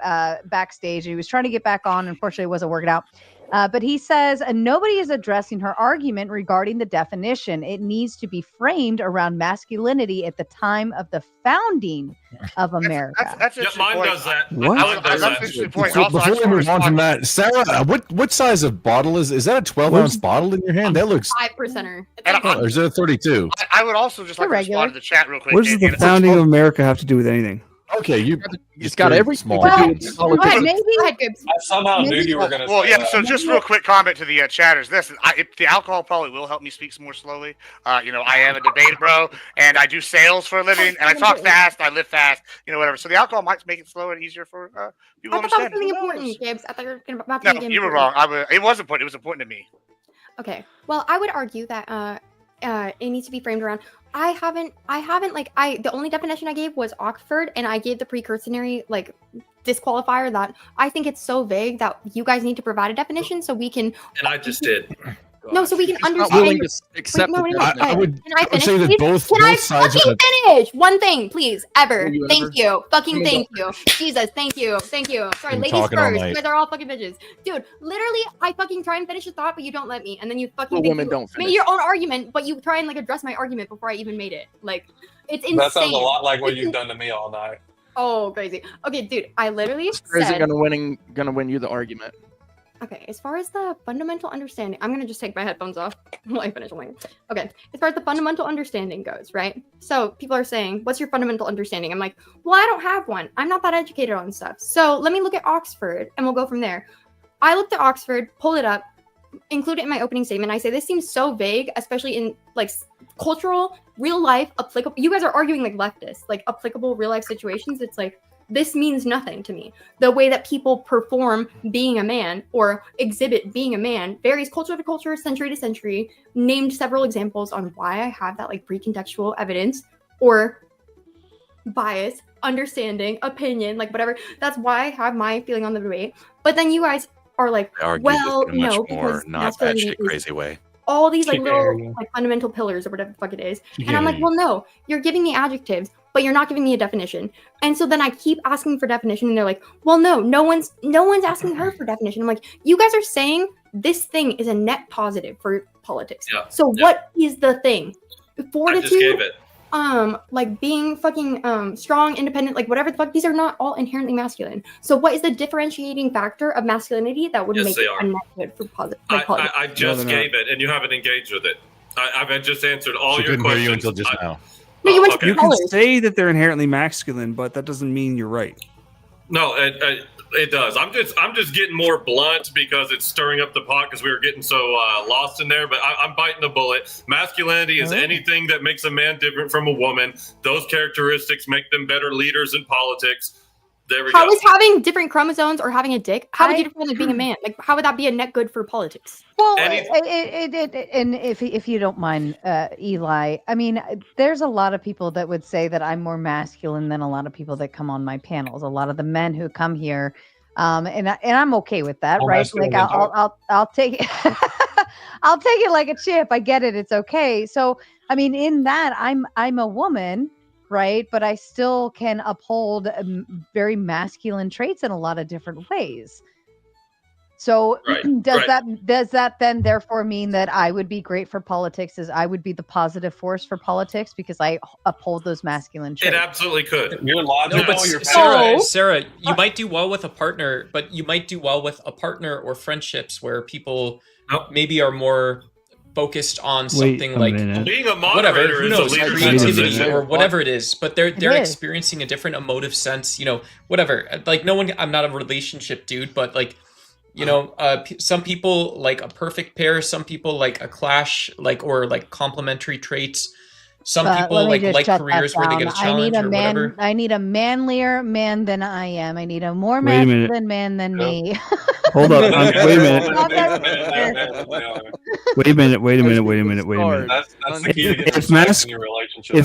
backstage. He was trying to get back on. Unfortunately, it wasn't working out. But he says nobody is addressing her argument regarding the definition. It needs to be framed around masculinity at the time of the founding of America. That's Yeah, interesting mine point. does that. What? Mine does That's that. an interesting point. So Also, I before just we wanna move on from respond- that, Sarah, what size of bottle is that? A 12-ounce bottle in your hand? That looks. 5%er. And Oh, or is it a 32? I would also just like to regular. respond to the chat real quick. What does the founding of America have to do with anything? Okay, It's got everything small. to do Well, with go politics. ahead, maybe. Go ahead, Gibbs. I somehow knew Maybe- you were going to Well, say yeah. that. So just real quick comment to the chatters. The alcohol probably will help me speak more slowly. I am a debate bro, and I do sales for a living, and I talk fast. I live fast. Whatever. So the alcohol might make it slower and easier for people I to thought that was understand. something Who knows? important, Gibbs. I thought you were about to No, make it you were important. wrong. It was important. It was important to me. Okay. Well, I would argue that it needs to be framed around. The only definition I gave was Oxford, and I gave the precursory disqualifier that I think it's so vague that you guys need to provide a definition so we can. And I just did. No, so we can He's not understand. willing to accept Wait, no, the no, no. definition. I would- Can I I would finish, say that please? both Can I sides of fucking finish? One thing, please, ever. Will you Thank ever? you. Fucking Let me thank you. Jesus, thank you. Thank you. Sorry, Been ladies talking all first. night. You guys are all fucking bitches. Dude, literally, I fucking try and finish a thought, but you don't let me. And then you fucking Well, think women you don't made finish. your own argument, but you try and address my argument before I even made it. It's insane. That sounds a lot like what you've done to me all night. Oh, crazy. Okay, dude, I literally Or is it said. gonna win you the argument? Okay, as far as the fundamental understanding, I'm gonna just take my headphones off while I finish something. Okay, as far as the fundamental understanding goes, right? So people are saying, "What's your fundamental understanding?" I'm like, "Well, I don't have one. I'm not that educated on stuff. So let me look at Oxford, and we'll go from there." I looked at Oxford, pulled it up, include it in my opening statement. I say this seems so vague, especially in cultural, real life, applicable. You guys are arguing like leftists, like applicable real life situations. It's like this means nothing to me. The way that people perform being a man or exhibit being a man varies culture to culture, century to century. Named several examples on why I have that pre-contextual evidence or bias, understanding, opinion, whatever. That's why I have my feeling on the debate. But then you guys are like, They argue well, this in a much no, more because not masculinity batshit is crazy way. all these She little can't hear fundamental pillars or whatever the fuck it is. She And I'm can't like, hear well, no, you're giving me adjectives, but you're not giving me a definition. And so then I keep asking for definition, and they're like, well, no one's asking her for definition. I'm like, you guys are saying this thing is a net positive for politics. Yeah, So yeah. what is the thing? I just gave Fortitude, it. being fucking strong, independent, whatever the fuck, these are not all inherently masculine. So what is the differentiating factor of masculinity that would Yes, make they it are. a net good for politics? I just gave it, and you haven't engaged with it. I've just answered all She your couldn't hear questions. you until just now. No, you went okay. to You can colors. say that they're inherently masculine, but that doesn't mean you're right. No, It does. I'm just getting more blunt because it's stirring up the pot because we were getting so lost in there. But I'm biting the bullet. Masculinity is anything that makes a man different from a woman. Those characteristics make them better leaders in politics. There we go. How is having different chromosomes or having a dick? How would you define it being a man? Like, how would that be a net good for politics? Well, and if you don't mind, Eli, I mean, there's a lot of people that would say that I'm more masculine than a lot of people that come on my panels. A lot of the men who come here, and I'm okay with that, right? Like I'll take it. I'll take it like a chip. I get it. It's okay. So I mean, in that, I'm a woman. Right, but I still can uphold very masculine traits in a lot of different ways. So does that then therefore mean that I would be great for politics? As I would be the positive force for politics because I uphold those masculine traits? It absolutely could. You're logical. No, but Sarah, you might do well with a partner, but you might do well with a partner or friendships where people maybe are more focused on something like being a moderator, whatever, who knows, creativity or whatever it is, but they're experiencing a different emotive sense, whatever. Like I'm not a relationship dude, but like, some people like a perfect pair, some people like a clash, or complementary traits. Some people like careers where they get a challenge or whatever. I need a manlier man than I am. I need a more masculine man than me. Hold up. Wait a minute. Wait a minute. That's the key to getting respect in your relationship.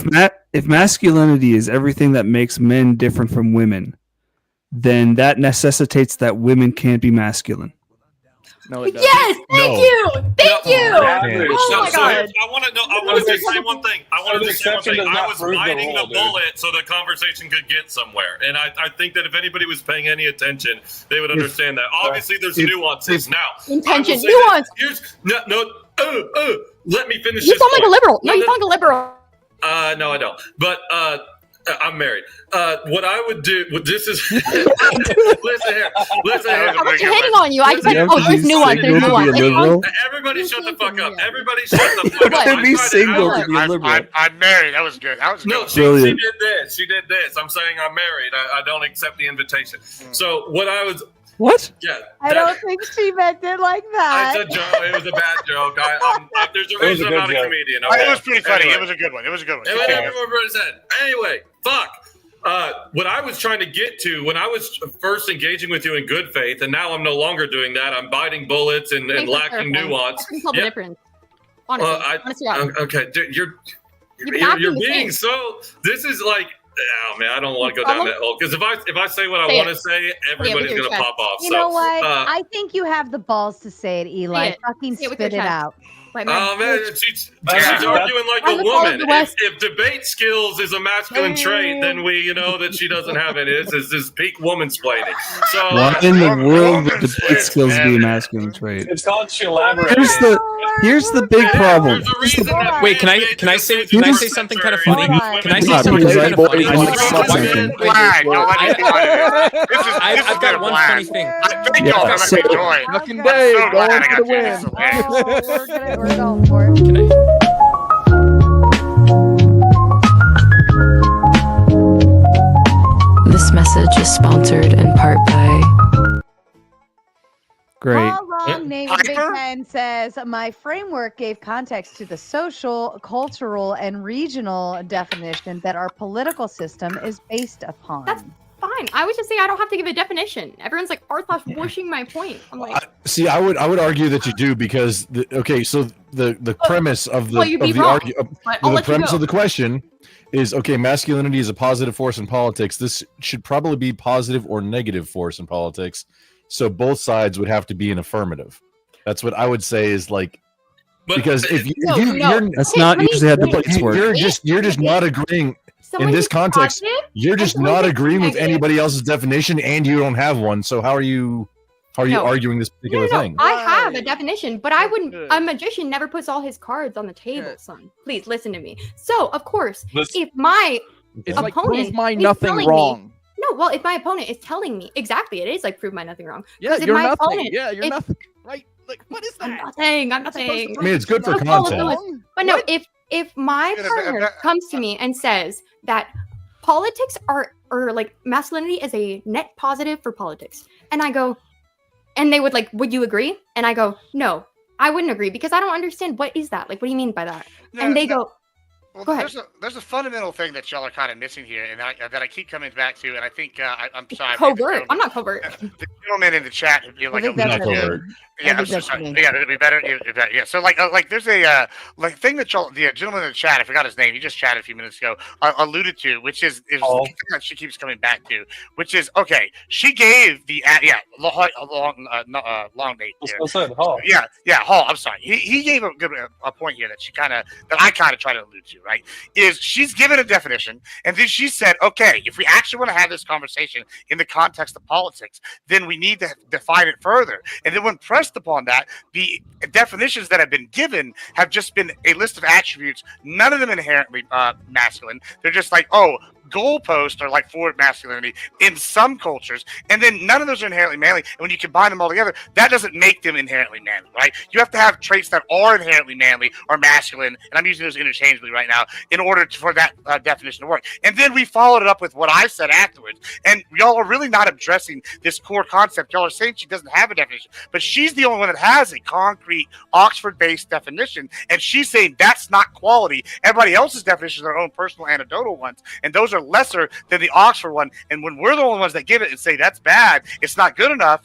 If masculinity is everything that makes men different from women, then that necessitates that women can't be masculine. No, it doesn't. Yes, thank you. Oh my god! I want to say one thing. I was biting the bullet so the conversation could get somewhere, and I think that if anybody was paying any attention, they would understand that. Obviously, there's nuances now. Intention, nuance. Let me finish. You sound like a liberal. No, you sound like a liberal. No, I don't. But I'm married. What I would do, this is, listen here. I'm hating on you. I said, there's nuance. There's nuance. Everybody shut the fuck up. Everybody shut the fuck up. To be single to be a liberal. I'm married. That was good. No, she did this. She did this. I'm saying I'm married. I don't accept the invitation. So what I was. What? Yeah. I don't think she meant it like that. It's a joke. It was a bad joke. There's a reason I'm not a comedian. Okay? It was pretty funny. Anyway. It was a good one. Everybody said. Anyway, fuck. What I was trying to get to when I was first engaging with you in good faith, and now I'm no longer doing that. I'm biting bullets and lacking nuance. I can tell the difference. Honestly, okay, you're being so. This is like. Oh man, I don't want to go down that hole because if I say what I want to say, everybody's gonna pop off. You know what? I think you have the balls to say it, Eli. Fucking spit it out. Oh man, she's arguing like a woman. If debate skills is a masculine trait, then we that she doesn't have any. This is peak woman-splaining. So why in the world would debate skills be a masculine trait? It's called she elaborated. Here's the big problem. Wait, can I say something kind of funny? Can I say something kind of funny? I've got one funny thing. Fucking Dave, going for the win. We're going for it. This message is sponsored in part by. Great. How long Name Big Ben says my framework gave context to the social, cultural, and regional definition that our political system is based upon. That's fine. I was just saying I don't have to give a definition. Everyone's like, Arthur's pushing my point. I'm like, see, I would argue that you do because the premise of the premise of the question is masculinity is a positive force in politics. This should probably be positive or negative force in politics. So both sides would have to be an affirmative. That's what I would say is like. Because that's not usually how debates work. You're just not agreeing. In this context, you're just not agreeing with anybody else's definition, and you don't have one. So how are you arguing this particular thing? I have a definition, but I wouldn't. A magician never puts all his cards on the table, son. Please listen to me. So, of course, if my opponent my nothing wrong. If my opponent is telling me exactly, it is like prove my nothing wrong. Yeah, you're nothing. You're nothing. Right? Like, what is that? I'm nothing. I mean, it's good for content. But no, if my partner comes to me and says that politics are, or like masculinity is a net positive for politics. And I go, and they would like, would you agree? And I go, no, I wouldn't agree because I don't understand. What is that? Like, what do you mean by that? And they go, well, go ahead. There's a fundamental thing that y'all are kind of missing here, and that I keep coming back to, and I think I'm sorry. Covert. I'm not covert. The gentleman in the chat, like, not covert. Yeah, I'm so sorry. Yeah, it'd be better. Yeah. So like there's a like thing that y'all, the gentleman in the chat, I forgot his name. He just chatted a few minutes ago. Alluded to, which is the thing that she keeps coming back to, which is okay. She gave the long date. Hall. Yeah, Hall. I'm sorry. He gave a point here that I kind of try to allude to. Right? Is she's given a definition, and then she said, okay, if we actually want to have this conversation in the context of politics, then we need to define it further. And then when pressed upon that, the definitions that have been given have just been a list of attributes, none of them inherently masculine. They're just like, oh, goalposts are like for masculinity in some cultures, and then none of those are inherently manly. And when you combine them all together, that doesn't make them inherently manly, right? You have to have traits that are inherently manly or masculine, and I'm using those interchangeably right now, in order for that definition to work. And then we followed it up with what I said afterwards, and y'all are really not addressing this core concept. Y'all are saying she doesn't have a definition, but she's the only one that has a concrete Oxford-based definition, and she's saying that's not quality. Everybody else's definitions are their own personal anecdotal ones, and those are lesser than the Oxford one. And when we're the only ones that give it and say that's bad, it's not good enough,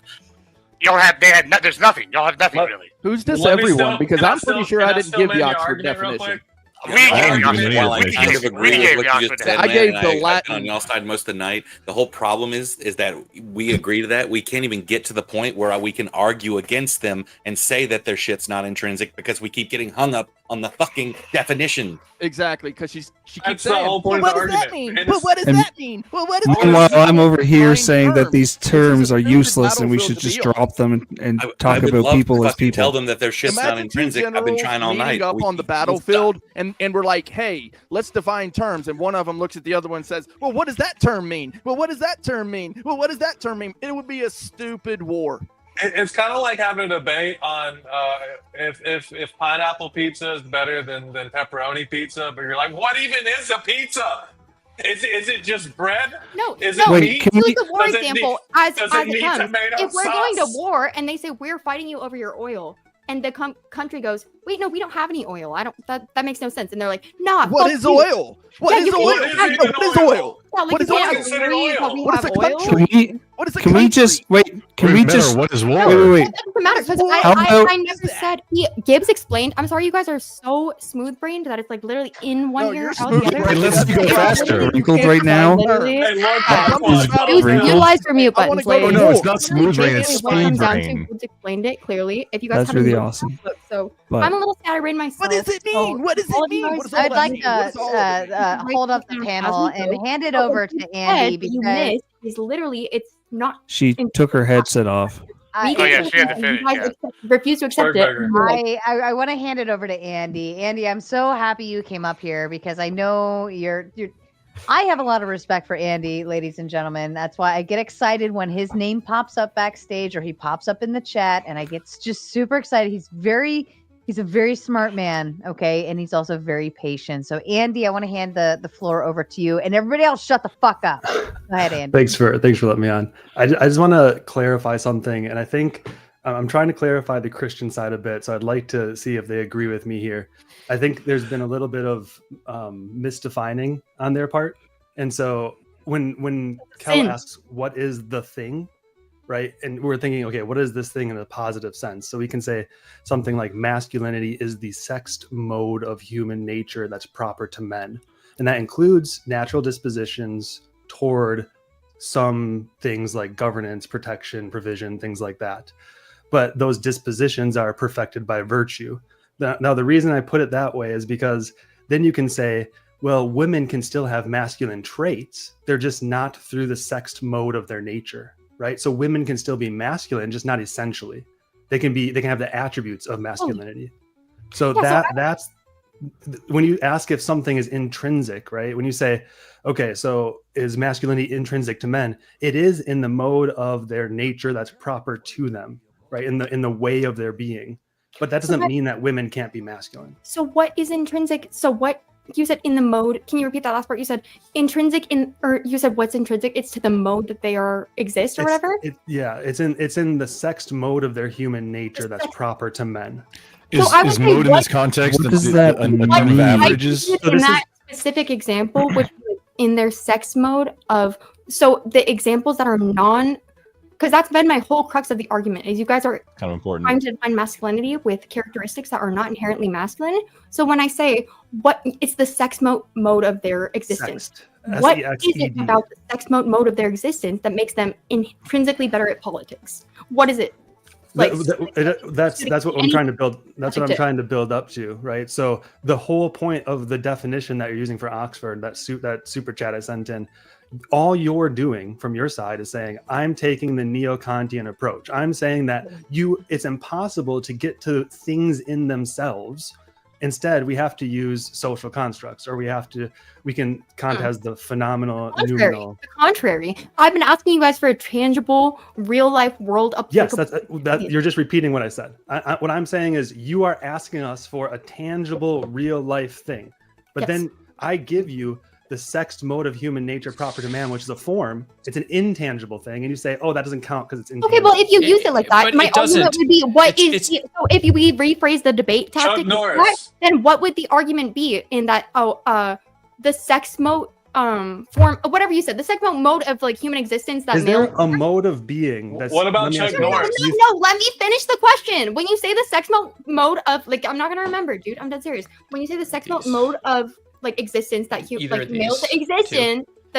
there's nothing. Y'all have nothing really. Who's this everyone? Because I'm pretty sure I didn't give the Oxford definition. I kind of agree with what you just said, I gave the I've Latin been on y'all side most of the night. The whole problem is that we agree to that. We can't even get to the point where we can argue against them and say that their shit's not intrinsic because we keep getting hung up on the fucking definition. Exactly, because she keeps That's the saying, whole point well, of what the does that argument. mean? Well, what does that mean? Well, what does that Meanwhile, mean? I'm over here Define saying that terms. these This is terms a are stupid useless and we should battlefield just to be on. drop them and I talk would about love people to as fucking people. tell them that their shit's not Imagine two intrinsic. I've been generals trying all meeting night. up We on the keep- battlefield, and we're like, hey, let's define terms. And one of them looks at the other one and says, well, what does that term mean? Well, what does that term mean? Well, what does that term mean? It would be a stupid war. It's kind of like having a debate on if pineapple pizza is better than pepperoni pizza, but you're like, what even is a pizza? Is it just bread? No, Is no. it meat? So the war Does it example, need- as does it it need comes, tomato if we're going to sauce? war and they say we're fighting you over your oil, and the country goes, wait, no, we don't have any oil. I don't. That makes no sense. And they're like, nah. What fuck is you. oil? What Yeah, is you oil? can't What have- is oil? Yeah, like What you is oil? can't considered agree that oil? we What is have a oil. country? What is a Can we country? just wait? Can we just what is war? wait? That doesn't matter because How about- I never said Gibbs explained. I'm sorry, you guys are so smooth brained that it's like literally in one No, ear you're out smooth the other. brained. Let's go It's faster. literally- Wrinkled right now? Literally- Hey, look, Utilize your mute I wanna buttons. go to Oh ladies. no, it's not smooth brain. It's Basically what it comes speed down to, brain. Gibbs explained it clearly. If you guys That's haven't really looked awesome. at it, so But I'm a little scatterbrained myself. What does it mean? so What does all it of you mean? guys- What does all I'd that like mean? What does all that mean? to hold up the panel and hand it over to Andy But you because missed is literally it's not. she took her headset off. I, Oh, yeah, she had to finish, You guys refuse to accept Burger. it. I want to hand it over to Andy. Andy, I'm so happy you came up here because I know you're I have a lot of respect for Andy, ladies and gentlemen. That's why I get excited when his name pops up backstage or he pops up in the chat, and I get just super excited. He's a very smart man, okay, and he's also very patient. So, Andy, I want to hand the floor over to you, and everybody else, shut the fuck up. Go ahead, Andy. Thanks for letting me on. I just want to clarify something, and I think I'm trying to clarify the Christian side a bit. So I'd like to see if they agree with me here. I think there's been a little bit of misdefining on their part, and so when Kel asks what is the thing, right, and we're thinking, okay, what is this thing in a positive sense? So we can say something like masculinity is the sexed mode of human nature that's proper to men, and that includes natural dispositions toward some things like governance, protection, provision, things like that. But those dispositions are perfected by virtue. Now, the reason I put it that way is because then you can say, well, women can still have masculine traits. They're just not through the sexed mode of their nature, right? So women can still be masculine, just not essentially. They can have the attributes of masculinity. So that's when you ask if something is intrinsic, right? When you say, okay, so is masculinity intrinsic to men? It is in the mode of their nature that's proper to them, right? In the way of their being. But that doesn't mean that women can't be masculine. So what is intrinsic? So what you said in the mode. Can you repeat that last part? You said intrinsic or you said what's intrinsic? It's to the mode that they exist or whatever. It's in the sexed mode of their human nature that's proper to men. Is mode in this context what does that a term of averages? So in that specific example, which in their sex mode of the examples that are because that's been my whole crux of the argument is you guys are kind of important trying to define masculinity with characteristics that are not inherently masculine. So when I say it's the sex mode of their existence, what is it about the sex mode of their existence that makes them intrinsically better at politics? What is it? That's what I'm trying to build. That's what I'm trying to build up to, right? So the whole point of the definition that you're using for Oxford, that super chat I sent in, all you're doing from your side is saying, I'm taking the neo-Kantian approach. I'm saying that it's impossible to get to things in themselves. Instead, we have to use social constructs, or Kant has the phenomenal noumenal. The contrary. I've been asking you guys for a tangible, real-life world applicable. Yes, you're just repeating what I said. What I'm saying is you are asking us for a tangible, real-life thing. But then I give you the sexed mode of human nature proper to man, which is a form. It's an intangible thing, and you say, "Oh, that doesn't count because it's intangible." Okay, well, if you use it like that, my argument would be, so if we rephrase the debate tactic, then what would the argument be in that? The sex mode form, whatever you said, the sex mode of like human existence. That is there a mode of being? What about Chuck Norris? No, let me finish the question. When you say the sex mode of I'm not gonna remember, dude. I'm dead serious. When you say the sex mode of existence that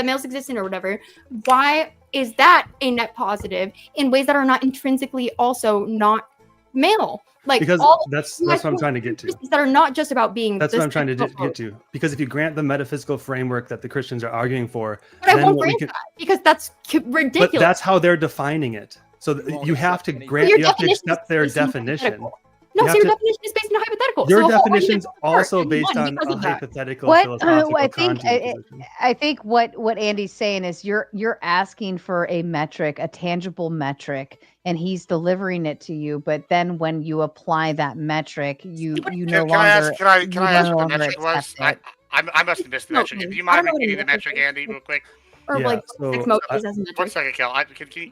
males exist in or whatever, why is that a net positive in ways that are not intrinsically also not male? Because that's what I'm trying to get to. That are not just about being. That's what I'm trying to get to. Because if you grant the metaphysical framework that the Christians are arguing for, but I won't grant that because that's ridiculous. But that's how they're defining it. So you have to grant. You have to accept their definition. No, so your definition is based on a hypothetical. Your definition's also based on a hypothetical philosophical I think what Andy's saying is you're asking for a metric, a tangible metric, and he's delivering it to you. But then when you apply that metric, you no longer. Can I ask what the metric was? I must have missed the metric. Do you mind repeating the metric, Andy, real quick? Or one second, Kel.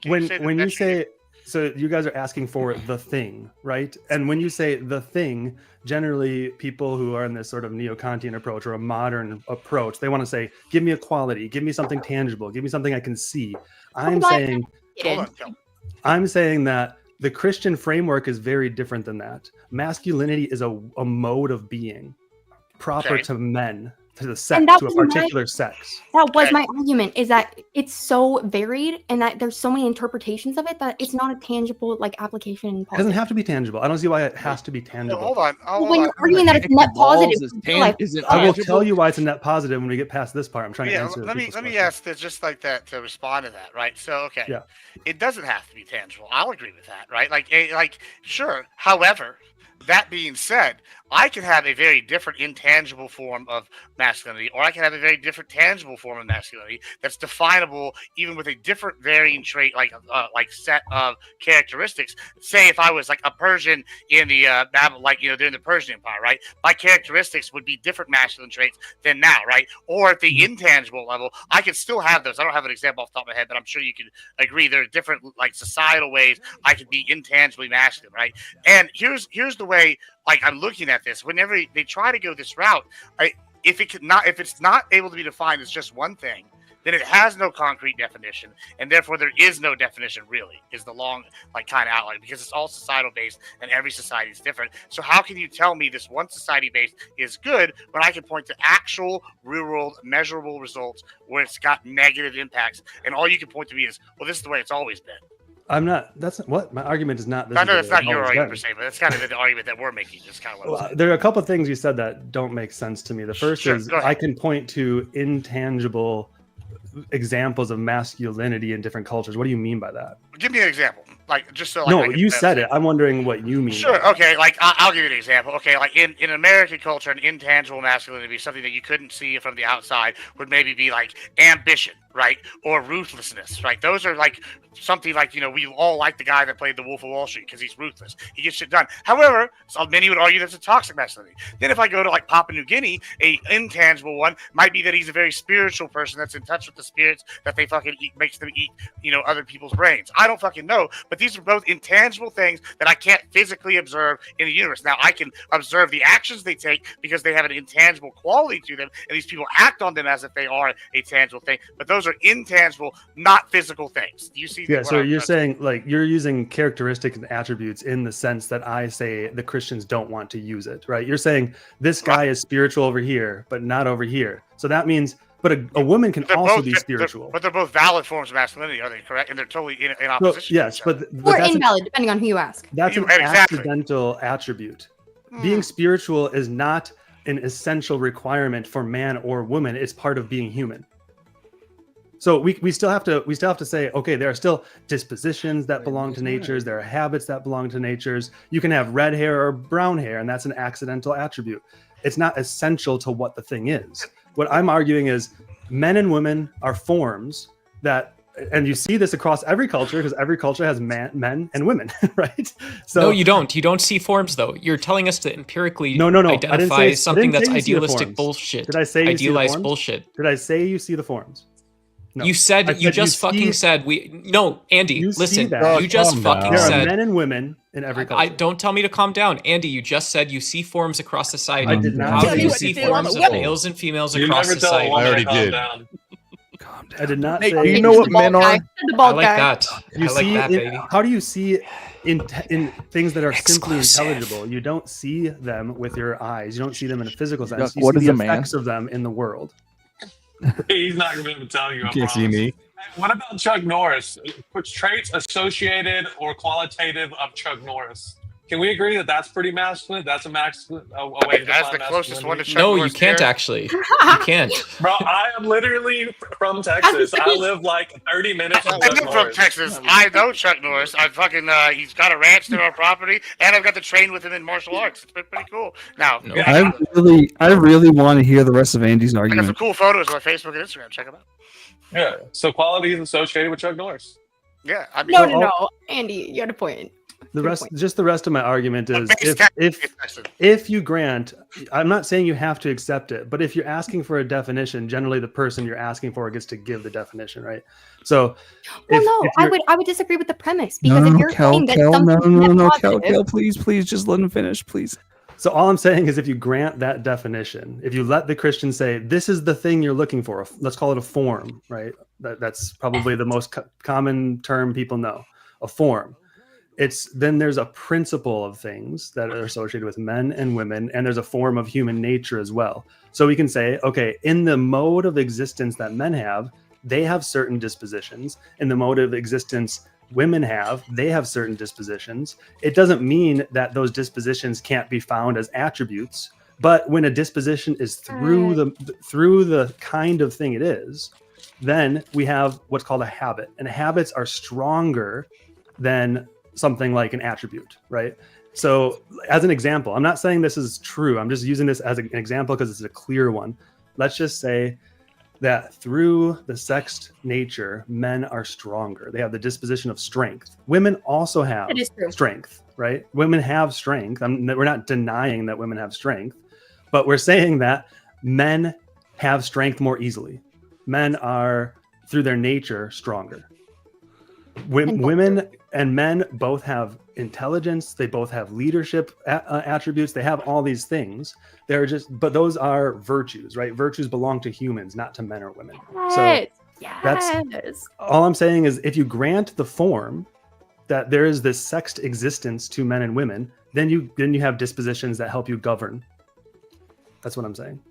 When you say. So you guys are asking for the thing, right? And when you say the thing, generally people who are in this sort of neo-Kantian approach or a modern approach, they want to say, give me a quality, give me something tangible, give me something I can see. I'm saying that the Christian framework is very different than that. Masculinity is a mode of being proper to men. To the sex, to a particular sex. That was my argument, is that it's so varied and that there's so many interpretations of it that it's not a tangible application. It doesn't have to be tangible. I don't see why it has to be tangible. Hold on. When you're arguing that it's net positive, I will tell you why it's a net positive when we get past this part. I'm trying to answer. Let me ask this just like that to respond to that, right? So it doesn't have to be tangible. I'll agree with that, right? Like sure. However, that being said, I can have a very different intangible form of masculinity, or I can have a very different tangible form of masculinity that's definable even with a different varying trait, like set of characteristics. Say if I was like a Persian in the during the Persian Empire, right? My characteristics would be different masculine traits than now, right? Or at the intangible level, I could still have those. I don't have an example off the top of my head, but I'm sure you can agree there are different societal ways I could be intangibly masculine, right? And here's the way I'm looking at this. Whenever they try to go this route, if it's not able to be defined as just one thing, then it has no concrete definition, and therefore there is no definition really, is the long kind of outline, because it's all societal based and every society is different. So how can you tell me this one society based is good when I can point to actual real world measurable results where it's got negative impacts, and all you can point to me is, well, this is the way it's always been. I'm not. That's what my argument is not. I know that's not your argument per se, but that's kind of the argument that we're making. Just kind of what there are a couple of things you said that don't make sense to me. The first is I can point to intangible examples of masculinity in different cultures. What do you mean by that? give me an example. Like, just so. Like, no, you said it. I'm wondering what you mean. Sure. Okay. Like, I'll give you an example. Okay. Like in American culture, an intangible masculinity, something that you couldn't see from the outside, would maybe be like ambition, right, or ruthlessness, right? Those are like something like, we all like the guy that played the Wolf of Wall Street because he's ruthless. He gets shit done. However, many would argue that's a toxic masculinity. Then if I go to like Papua New Guinea, a intangible one might be that he's a very spiritual person that's in touch with the spirits that they fucking eat, makes them eat, other people's brains. I don't fucking know, but these are both intangible things that I can't physically observe in the universe. Now I can observe the actions they take because they have an intangible quality to them, and these people act on them as if they are a tangible thing. But those are intangible, not physical things. Do you see? Yeah, so you're saying like you're using characteristics and attributes in the sense that I say the Christians don't want to use it, right? You're saying this guy is spiritual over here, but not over here. So that means, but a woman can also be spiritual. But they're both valid forms of masculinity, are they correct? And they're totally in opposition. Yes, but or invalid, depending on who you ask. That's an accidental attribute. Being spiritual is not an essential requirement for man or woman. It's part of being human. So we still have to say, okay, there are still dispositions that belong to natures. There are habits that belong to natures. You can have red hair or brown hair, and that's an accidental attribute. It's not essential to what the thing is. What I'm arguing is men and women are forms that, and you see this across every culture because every culture has men and women, right? So no, you don't. You don't see forms though. You're telling us to empirically no. identify something that's idealistic bullshit. Did I say idealized bullshit? Did I say you see the forms? No. You said you just fucking said we. No, Andy, listen. You just fucking said there are men and women in every culture. Don't tell me to calm down, Andy. You just said you see forms across society. I did not. How do you see forms of males and females across society? I already did. I did not say. Do you know what men are? I like that. You I like that, baby. How do you see in things that are simply intelligible? You don't see them with your eyes. You don't see them in a physical sense. You see the effects of them in the world. He's not going to be able to tell you. You can't see me. What about Chuck Norris? Which traits associated or qualitative of Chuck Norris? Can we agree that that's pretty masculine? That's a masculine way to That's the closest one to Chuck No, Norris you can't there. actually. You can't. Bro, I am literally from Texas. I live like 30 minutes from I Chuck live from Norris. Texas. I know Chuck Norris. I fucking he's got a ranch near our property, and I've got to train with him in martial arts. It's been pretty cool. Now, I really want to hear the rest of Andy's I got argument. some cool photos on Facebook and Instagram. Check them out. Yeah. So quality is associated with Chuck Norris. Yeah. I mean, No. Andy, you had a point. The rest of my argument is if you grant, I'm not saying you have to accept it, but if you're asking for a definition, generally the person you're asking for gets to give the definition, right? So, I would disagree with the premise because if you're saying that something Kel, please just let him finish, please. So all I'm saying is if you grant that definition, if you let the Christian say, this is the thing you're looking for, let's call it a form, right? That's probably the most common term people know, a form. Then there's a principle of things that are associated with men and women, and there's a form of human nature as well. So we can say, okay, in the mode of existence that men have, they have certain dispositions. In the mode of existence women have, they have certain dispositions. It doesn't mean that those dispositions can't be found as attributes, but when a disposition is through the kind of thing it is, then we have what's called a habit, and habits are stronger than something like an attribute, right? So as an example, I'm not saying this is true. I'm just using this as an example because it's a clear one. Let's just say that through the sexed nature, men are stronger. They have the disposition of strength. Women also have strength, right? Women have strength. We're not denying that women have strength, but we're saying that men have strength more easily. Men are, through their nature, stronger. Women and men both have intelligence. They both have leadership attributes. They have all these things. But those are virtues, right? Virtues belong to humans, not to men or women. So that's all I'm saying is if you grant the form that there is this sexed existence to men and women, then you have dispositions that help you govern. That's what I'm saying.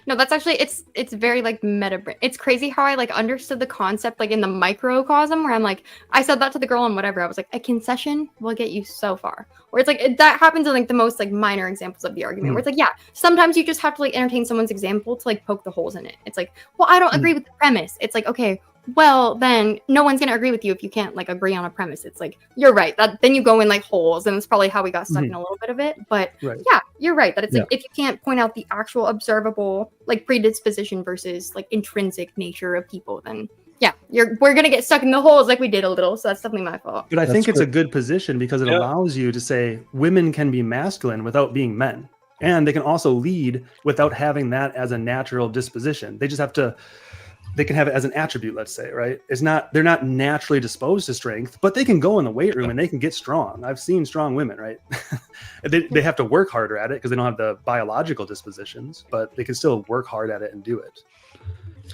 No, that's actually it's very like meta. It's crazy how I like understood the concept like in the microcosm where I'm like, I said that to the girl and whatever. I was like, a concession will get you so far. Where it's like that happens in like the most like minor examples of the argument. Where it's like, yeah, sometimes you just have to like entertain someone's example to like poke the holes in it. It's like, well, I don't agree with the premise. It's like, okay, well, then no one's gonna agree with you if you can't like agree on a premise. It's like you're right. That then you go in like holes, and it's probably how we got stuck in a little bit of it. But yeah, you're right. That it's like if you can't point out the actual observable like predisposition versus like intrinsic nature of people, then yeah, we're gonna get stuck in the holes like we did a little. So that's definitely my fault. But I think it's a good position because it allows you to say women can be masculine without being men. And they can also lead without having that as a natural disposition. They just have to, they can have it as an attribute, let's say, right? They're not naturally disposed to strength, but they can go in the weight room and they can get strong. I've seen strong women, right? they have to work harder at it because they don't have the biological dispositions, but they can still work hard at it and do it.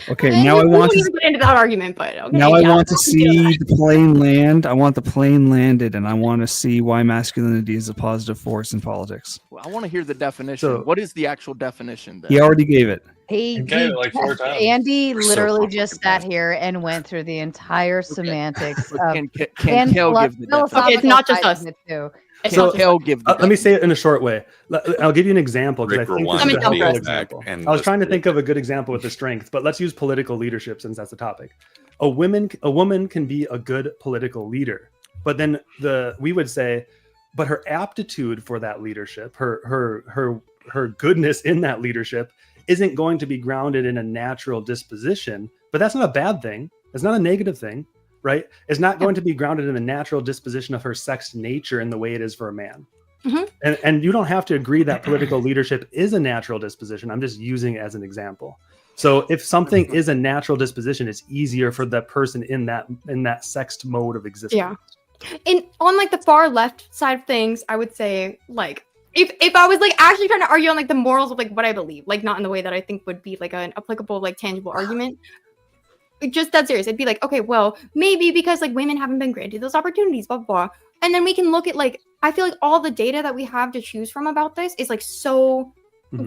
Okay, now I want to get into that argument, but okay, now I want to see the plane land. I want the plane landed, and I want to see why masculinity is a positive force in politics. Well, I want to hear the definition. So- what is the actual definition then? He already gave it. Andy literally just sat here and went through the entire semantics of Can Kel give the definition? Okay, it's not just us. Too. So Kel give the let me say it in a short way. I'll give you an example because I think this is a helpful example. I was trying to think of a good example with the strength, but let's use political leadership since that's the topic. A woman can be a good political leader, but then we would say, but her aptitude for that leadership, her goodness in that leadership isn't going to be grounded in a natural disposition. But that's not a bad thing. It's not a negative thing. Right? It's not going to be grounded in the natural disposition of her sex nature in the way it is for a man. Mm-hmm. And you don't have to agree that political leadership is a natural disposition. I'm just using it as an example. So if something is a natural disposition, it's easier for the person in that sexed mode of existence. Yeah. And on like the far left side of things, I would say like if I was like actually trying to argue on like the morals of like what I believe, like not in the way that I think would be like an applicable like tangible argument. Just that serious. It'd be like, okay, well, maybe because like women haven't been granted those opportunities, blah, blah, blah. And then we can look at like, I feel like all the data that we have to choose from about this is like so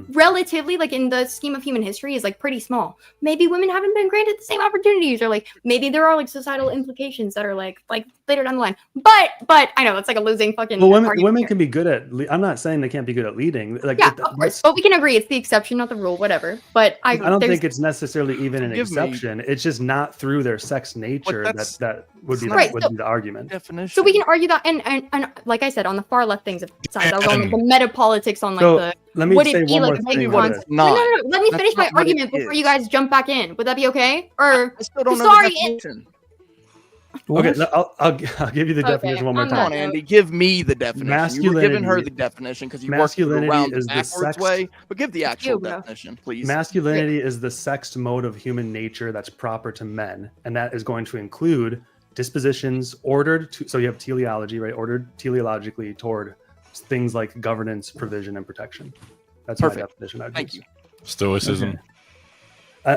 relatively like in the scheme of human history is like pretty small. Maybe women haven't been granted the same opportunities, or like maybe there are like societal implications that are like later down the line. But I know that's like a losing fucking. Well, women can be good at. I'm not saying they can't be good at leading. Like, yeah, of course. But we can agree it's the exception, not the rule. Whatever. But I don't think it's necessarily even an exception. It's just not through their sex nature that would be the argument. Definition. So we can argue that, and like I said, on the far left things side, I'll go on like the meta politics on like the. Let me would say it be one like more maybe thing. once? No. Let me finish my argument before you guys jump back in. Would that be okay? Or I still don't know sorry. the definition. Okay, I'll give you the definition one more Come time. on, Andy, give me the definition. You were giving her the definition because you worked around the backwards way. But give the actual definition, please. Masculinity is the sexed mode of human nature that's proper to men, and that is going to include dispositions ordered to. So you have teleology, right? Ordered teleologically toward things like governance, provision, and protection. That's my definition. Thank you. Stoicism. Okay.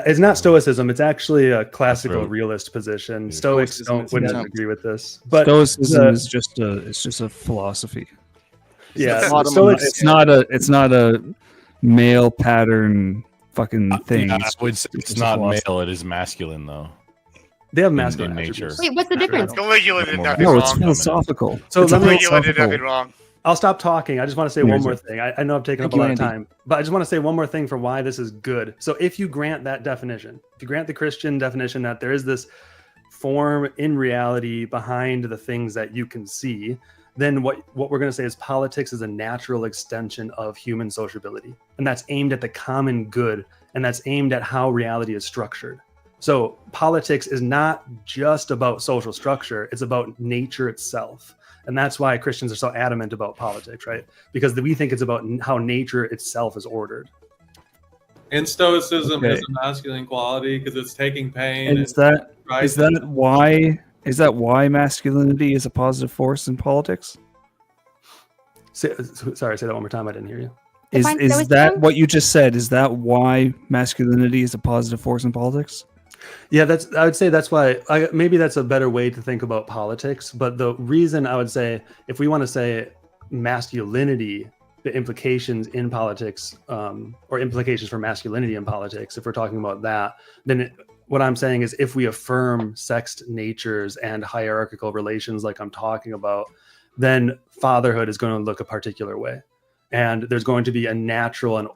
It's not stoicism. It's actually a classical realist position. Stoics wouldn't agree with this. But Stoicism is just a philosophy. Yeah, it's not a male pattern fucking thing. Yeah, it's not male. It is masculine though. They have masculine nature. Wait, what's the difference? Caligula did nothing No, wrong. it's philosophical. So Caligula did nothing wrong. I'll stop talking. I just want to say one more thing. I know I've taken up a lot of time, but I just want to say one more thing for why this is good. So if you grant that definition, if you grant the Christian definition that there is this form in reality behind the things that you can see, then what we're going to say is politics is a natural extension of human sociability. And that's aimed at the common good. And that's aimed at how reality is structured. So politics is not just about social structure. It's about nature itself. And that's why Christians are so adamant about politics, right? Because we think it's about how nature itself is ordered. And Stoicism is a masculine quality because it's taking pain. And is that why masculinity is a positive force in politics? Sorry, say that one more time. I didn't hear you. Is that what you just said? Is that why masculinity is a positive force in politics? Yeah, I would say that's why. Maybe that's a better way to think about politics. But the reason I would say, if we want to say masculinity, the implications in politics, or implications for masculinity in politics, if we're talking about that, then what I'm saying is, if we affirm sexed natures and hierarchical relations, like I'm talking about, then fatherhood is going to look a particular way, and there's going to be a natural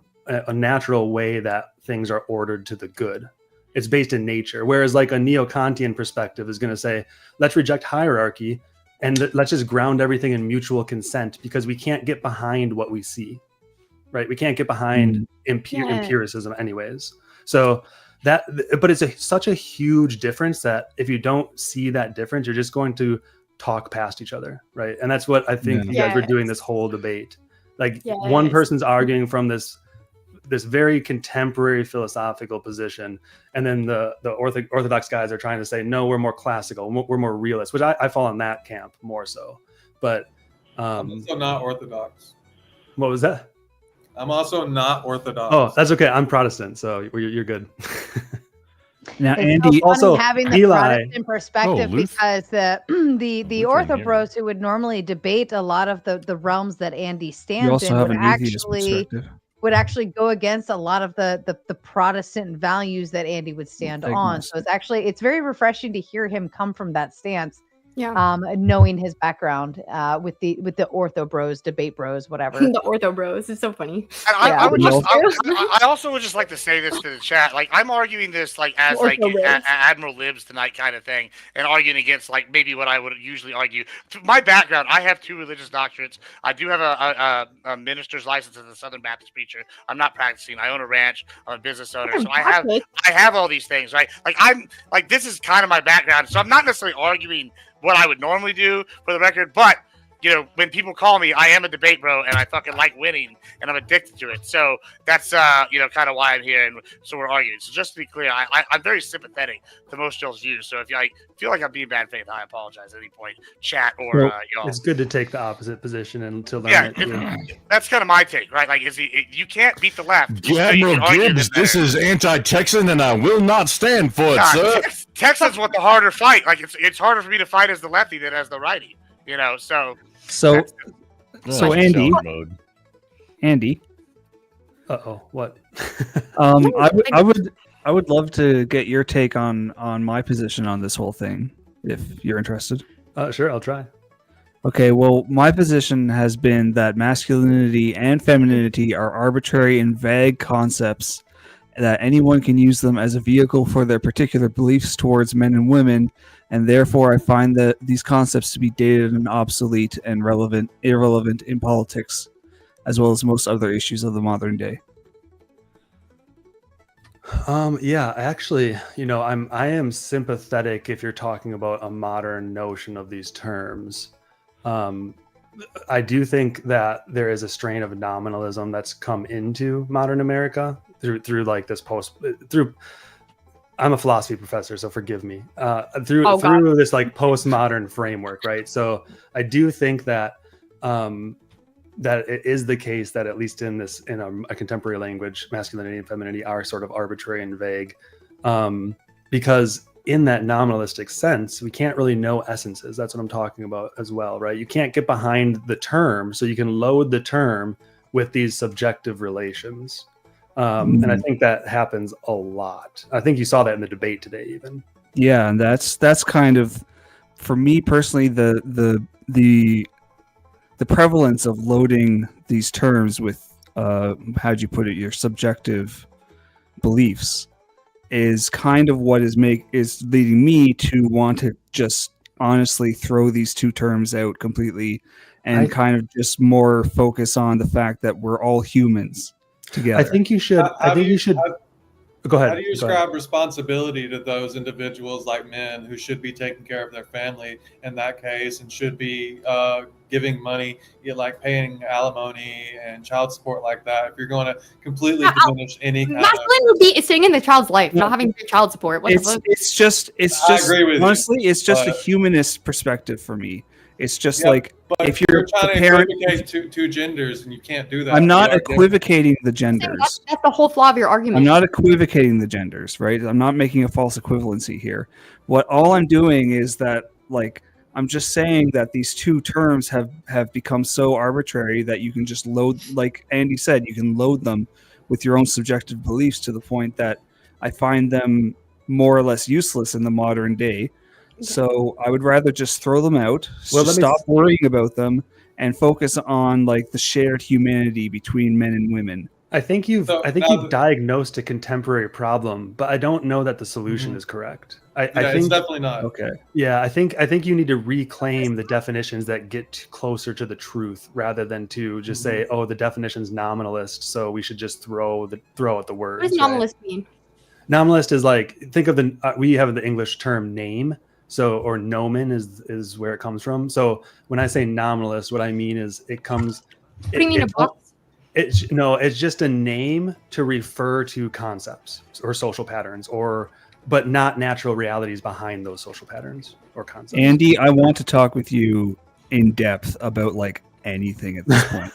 way that things are ordered to the good. It's based in nature. Whereas like a neo-Kantian perspective is going to say, let's reject hierarchy and let's just ground everything in mutual consent, because we can't get behind what we see, right? We can't get behind empiricism anyways. So but it's such a huge difference that if you don't see that difference, you're just going to talk past each other, right? And that's what I think you guys were doing this whole debate. Like one person's arguing from this very contemporary philosophical position, and then the orthodox guys are trying to say, no, we're more classical, we're more realist, which I fall in that camp more so. But I'm also not orthodox. What was that? I'm also not orthodox. Oh, that's okay. I'm Protestant, so you're good. Now, It's Andy, so funny also having the Eli. Protestant perspective, because the ortho bros who would normally debate a lot of the realms that Andy stands in would actually go against a lot of the Protestant values that Andy would stand on. So it's very refreshing to hear him come from that stance. Yeah. Knowing his background with the ortho bros, debate bros, whatever. The ortho bros is so funny. I also would just like to say this to the chat. Like, I'm arguing this like as like Admiral Libs tonight kind of thing, and arguing against like maybe what I would usually argue. My background: I have 2 religious doctorates. I do have a minister's license as a Southern Baptist preacher. I'm not practicing. I own a ranch. I'm a business owner, so I have all these things, right? Like this is kind of my background. So I'm not necessarily arguing what I would normally do, for the record, but when people call me, I am a debate bro, and I fucking like winning, and I'm addicted to it. So that's kind of why I'm here, and so we're arguing. So just to be clear, I'm very sympathetic to most y'all's views. So if you feel like I'm being bad faith, I apologize at any point, chat or y'all. It's good to take the opposite position until then. That's kind of my take, right? Like, you can't beat the left. Admiral Gibbs, this is anti-Texan, and I will not stand for it, sir. Texans want the harder fight. Like, it's harder for me to fight as the lefty than as the righty. So Andy. What? I would love to get your take on my position on this whole thing, if you're interested. Sure, I'll try. Okay, well, my position has been that masculinity and femininity are arbitrary and vague concepts, that anyone can use them as a vehicle for their particular beliefs towards men and women, and therefore I find that these concepts to be dated and obsolete and irrelevant in politics, as well as most other issues of the modern day. Actually, I am sympathetic if you're talking about a modern notion of these terms. I do think that there is a strain of nominalism that's come into modern America through like this I'm a philosophy professor, so forgive me. Through this like postmodern framework, right? So I do think that that it is the case that at least in a contemporary language, masculinity and femininity are sort of arbitrary and vague, because in that nominalistic sense, we can't really know essences. That's what I'm talking about as well, right? You can't get behind the term, so you can load the term with these subjective relations. And I think that happens a lot. I think you saw that in the debate today, even. Yeah, and that's kind of, for me personally, the prevalence of loading these terms with how'd you put it, your subjective beliefs is kind of what is leading me to want to just honestly throw these 2 terms out completely and kind of just more focus on the fact that we're all humans together. I think you should. Go ahead. How do you ascribe responsibility to those individuals, like men, who should be taking care of their family in that case and should be giving money, like paying alimony and child support like that? If you're going to completely diminish any kind masculine would be sitting in the child's life, not having to pay child support. It's just I agree with honestly, you, it's just a humanist perspective for me. It's just but if you're trying to parent, equivocate two genders, and you can't do that. I'm not equivocating the genders. That's the whole flaw of your argument. I'm not equivocating the genders, right? I'm not making a false equivalency here. All I'm doing is that, like, I'm just saying that these 2 terms have become so arbitrary that you can just load, like Andy said, you can load them with your own subjective beliefs to the point that I find them more or less useless in the modern day. So I would rather just throw them out, stop worrying about them, and focus on like the shared humanity between men and women. I think you've diagnosed a contemporary problem, but I don't know that the solution is correct. I think it's definitely not. Okay. Yeah, I think you need to reclaim the definitions that get closer to the truth rather than to just say, oh, the definition's nominalist, so we should just throw out the words. What does nominalist mean? Nominalist is like, think of we have the English term name, or nomen is where it comes from. So when I say nominalist, what I mean is it comes. What do you mean a box? It's just a name to refer to concepts or social patterns, but not natural realities behind those social patterns or concepts. Andy, I want to talk with you in depth about like anything at this point.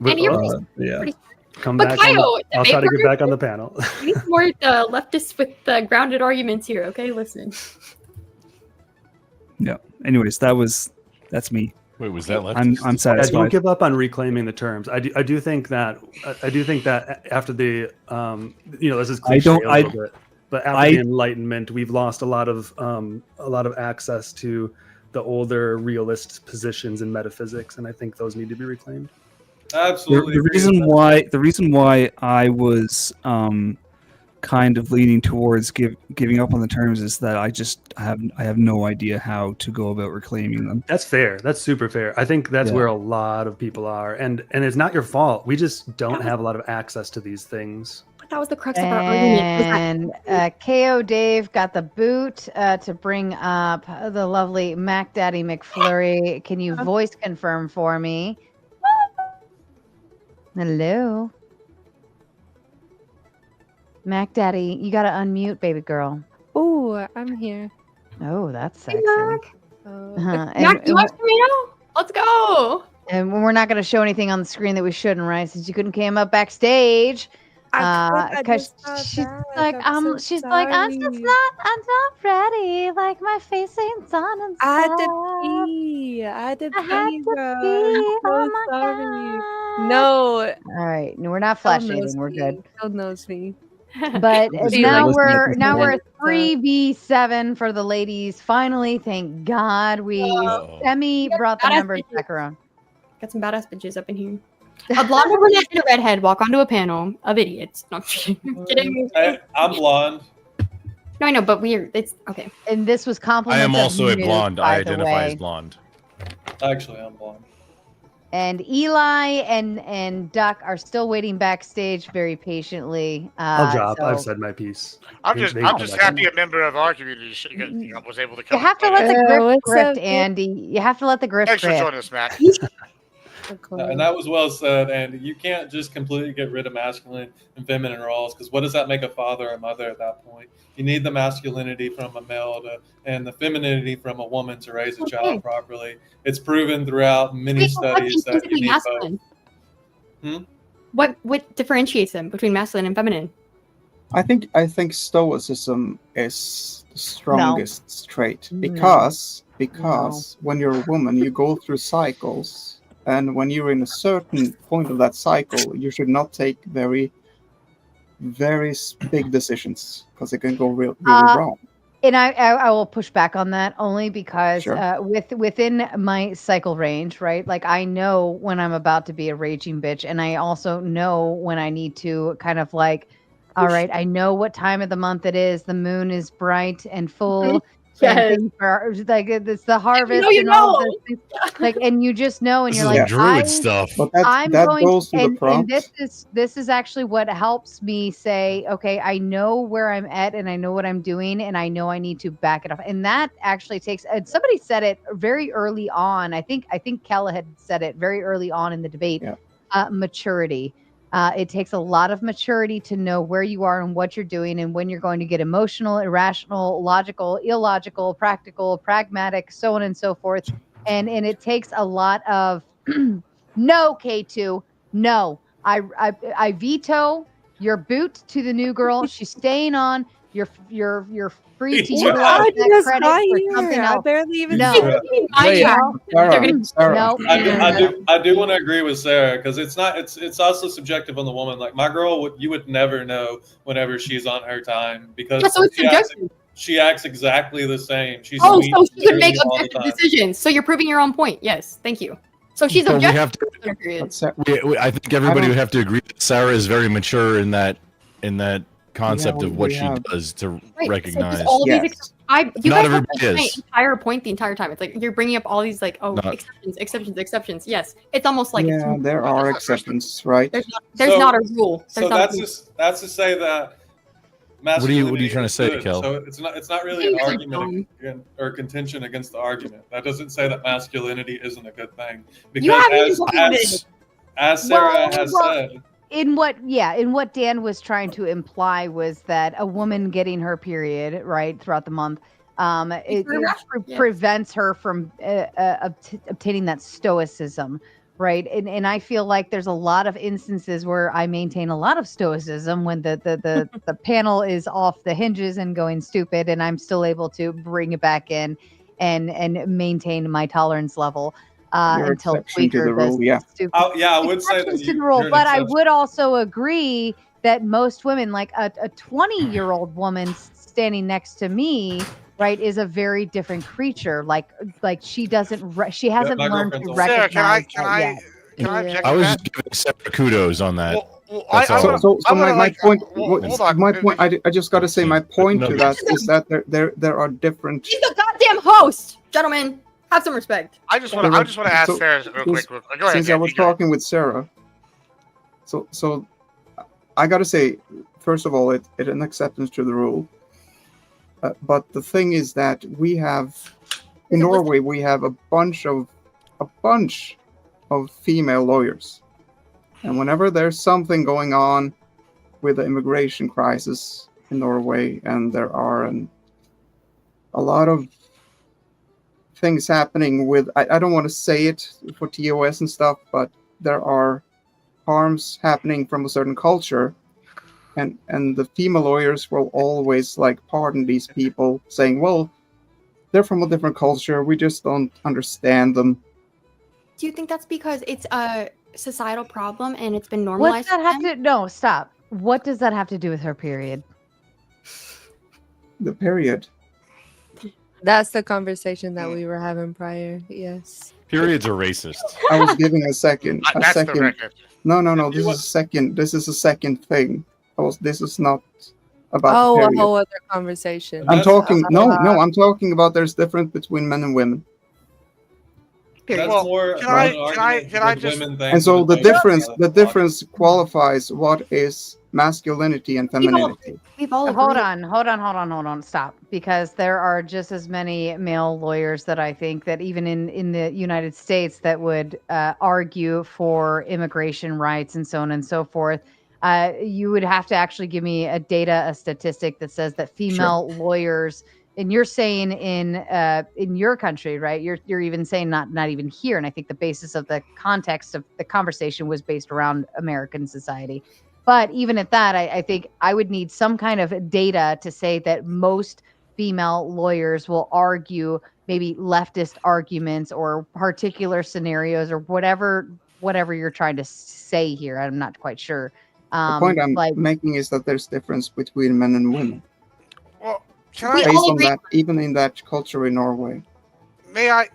Andy, Come but back. Kyle, I'll try to get back on the panel. We need more leftists with grounded arguments here. Okay, listen. Yeah. Anyways, that's me. Wait, was that left? I'm satisfied. Don't give up on reclaiming the terms. I do think that after the this is cliche a little bit, but after the Enlightenment, we've lost a lot of access to the older realist positions in metaphysics, and I think those need to be reclaimed. Absolutely. The reason why I was kind of leaning towards giving up on the terms is that I have no idea how to go about reclaiming them. That's fair. That's super fair. I think that's where a lot of people are, and it's not your fault. We just don't have a lot of access to these things. But that was the crux of our argument. And KO Dave got the boot to bring up the lovely Mac Daddy McFlurry. Can you voice confirm for me? Hello. Mac Daddy, you gotta unmute, baby girl. Oh, I'm here. Oh, that's sexy. Hey, Mac. Mac, you want tomato? Let's go. And we're not gonna show anything on the screen that we shouldn't, right? Since you couldn't came up backstage. Because she's like, I'm just not ready. Like my face ain't on and stuff. I had to pee. Oh my God. No. All right, no, we're not flash shading. We're good. Phil knows me. But now we're 3v7 for the ladies. Finally, thank God we brought the numbers back around. Got some badass bitches up in here. A blonde, a brunette, and a redhead walk onto a panel of idiots. No, I'm kidding. I'm blonde. No, I know, but it's okay. And this was I complimented. am also a blonde. I identify as blonde. Actually, I'm blonde. And Eli and Duck are still waiting backstage very patiently. I'll drop. I've said my piece. I'm just happy a member of our community was able to come. You have to let the grift, Andy. You have to let the grift. Thanks for joining us, Matt. And that was well said. And you can't just completely get rid of masculine and feminine roles, because what does that make a father or mother at that point? You need the masculinity from a male and the femininity from a woman to raise a child properly. It's proven throughout many studies that you need both. What differentiates them between masculine and feminine? I think stoicism is the strongest trait because when you're a woman, you go through cycles. And when you're in a certain point of that cycle, you should not take very, very big decisions because it can go really wrong. And I will push back on that only because within my cycle range, right? Like I know when I'm about to be a raging bitch, and I also know when I need to kind of like, all right, I know what time of the month it is. The moon is bright and full. Yes. Like it's the harvest you and all of those things. Like, and you just know, and This you're is like, druid stuff. But that goes to the prompt. And this is actually what helps me say, okay, I know where I'm at, and I know what I'm doing, and I know I need to back it up. And that actually takes. Somebody said it very early on. I think Kella had said it very early on in the debate. Yeah. Maturity. It takes a lot of maturity to know where you are and what you're doing, and when you're going to get emotional, irrational, logical, illogical, practical, pragmatic, so on and so forth. And it takes a lot of no, K2, no. I veto your boot to the new girl. She's staying on. You're free to utilize that credit for something else. I barely even no. I do want to agree with Sarah, because it's also subjective on the woman. Like my girl, you would never know whenever she's on her time, because she acts exactly the same. She's so she can make objective decisions. So you're proving your own point. Yes, thank you. So she's But we objective have to. on her period. I think everybody would have to agree that Sarah is very mature in that concept of what she does to Right. recognize. So just all these you Not guys have everybody my is. entire point the entire time. It's like you're bringing up all these like Not- exceptions. Yes, it's almost like Yeah, there are exceptions, right? there's not a rule. So that's to say that What are you masculinity trying to is say, good. Kel? So it's not really an argument or contention against the argument. That doesn't say that masculinity isn't a good thing. You haven't even Because as Sarah has said, in what Dan was trying to imply was that a woman getting her period right throughout the month it prevents her from obtaining that stoicism, right? And I feel like there's a lot of instances where I maintain a lot of stoicism when the panel is off the hinges and going stupid, and I'm still able to bring it back in and maintain my tolerance level. Until Tweaker does stupid. I would say that exceptions to the rule, you're but an I would also agree that most women, like a 20-year-old woman standing next to me, right, is a very different creature. Like she doesn't, she hasn't learned to recognize that yet. Can I object I to was that? just giving Sarah kudos on that. That's all. So my point, hold on. my point. I just got to say, my point to that is that there are different. She's the goddamn host, gentlemen. Have some respect. I just want to ask Sarah real quick. Go ahead. Since I was talking with Sarah, so I got to say, first of all, it's an acceptance to the rule. But the thing is that we have in Norway we have a bunch of female lawyers, and whenever there's something going on with the immigration crisis in Norway, and there are a lot of things happening with, I don't want to say it for TOS and stuff, but there are harms happening from a certain culture, and the female lawyers will always like pardon these people, saying, well, they're from a different culture, we just don't understand them. Do you think that's because it's a societal problem and it's been What's normalized? that have to? No, stop. What does that have to do with her period? The period. That's the conversation that we were having prior. Yes. Periods are racist. I was giving a second. That's the record. No. This is a second thing. This is not about the a period. whole other conversation. I'm talking. I'm talking about there's difference between men and women. that's Well, more can of I- an can argument I- can I with just- women things And so than the it does difference qualifies what is masculinity and femininity. We've all Hold agreed. on. Stop. Because there are just as many male lawyers that I think that even in the United States that would argue for immigration rights and so on and so forth. You would have to actually give me a statistic that says that female lawyers, and you're saying in your country, right? You're even saying not even here. And I think the basis of the context of the conversation was based around American society. But even at that, I think I would need some kind of data to say that most female lawyers will argue maybe leftist arguments or particular scenarios or whatever you're trying to say here. I'm not quite sure. The point I'm making is that there's difference between men and women. Well, can We I? Based all on agree. that, even in that culture in Norway. May I?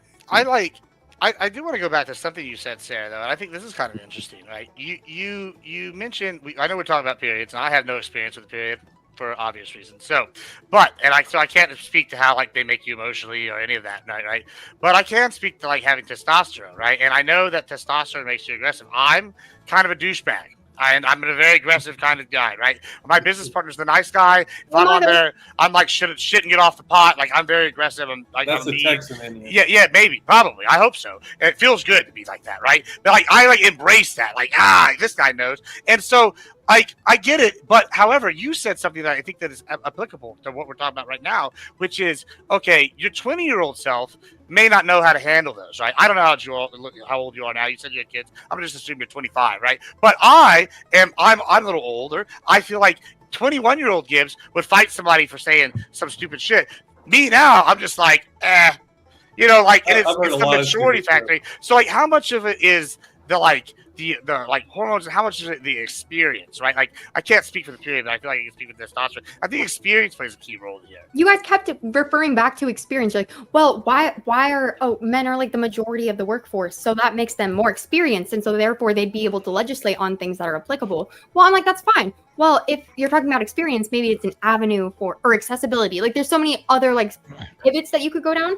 I do want to go back to something you said, Sarah. Though, and I think this is kind of interesting, right? You mentioned. I know we're talking about periods, and I have no experience with the period for obvious reasons. So I can't speak to how like they make you emotionally or any of that, right? But I can speak to like having testosterone, right? And I know that testosterone makes you aggressive. I'm kind of a douchebag. I'm a very aggressive kind of guy, right? My business partner's the nice guy. If I'm on there, I'm like shit and get off the pot. Like I'm very aggressive. I'm like That's I'm a mean. Texan in you. Yeah, maybe, probably. I hope so. And it feels good to be like that, right? But like I like embrace that. Like this guy knows. And so like I get it. But however, you said something that I think that is applicable to what we're talking about right now, which is okay. Your 20-year-old self may not know how to handle those, right? I don't know how old you are now. You said you had kids. I'm gonna just assume you're 25, right? But I'm a little older. I feel like 21-year-old Gibbs would fight somebody for saying some stupid shit. Me now, I'm just like, like and it's the maturity factor. So like, how much of it is the like hormones and how much is it the experience, right? Like I can't speak for the period, but I feel like I can speak for testosterone. I think experience plays a key role here. You guys kept referring back to experience. You're like, well, why are men are like the majority of the workforce, so that makes them more experienced, and so therefore they'd be able to legislate on things that are applicable. Well, I'm like, that's fine. Well, if you're talking about experience, maybe it's an avenue for or accessibility. Like there's so many other like pivots that you could go down.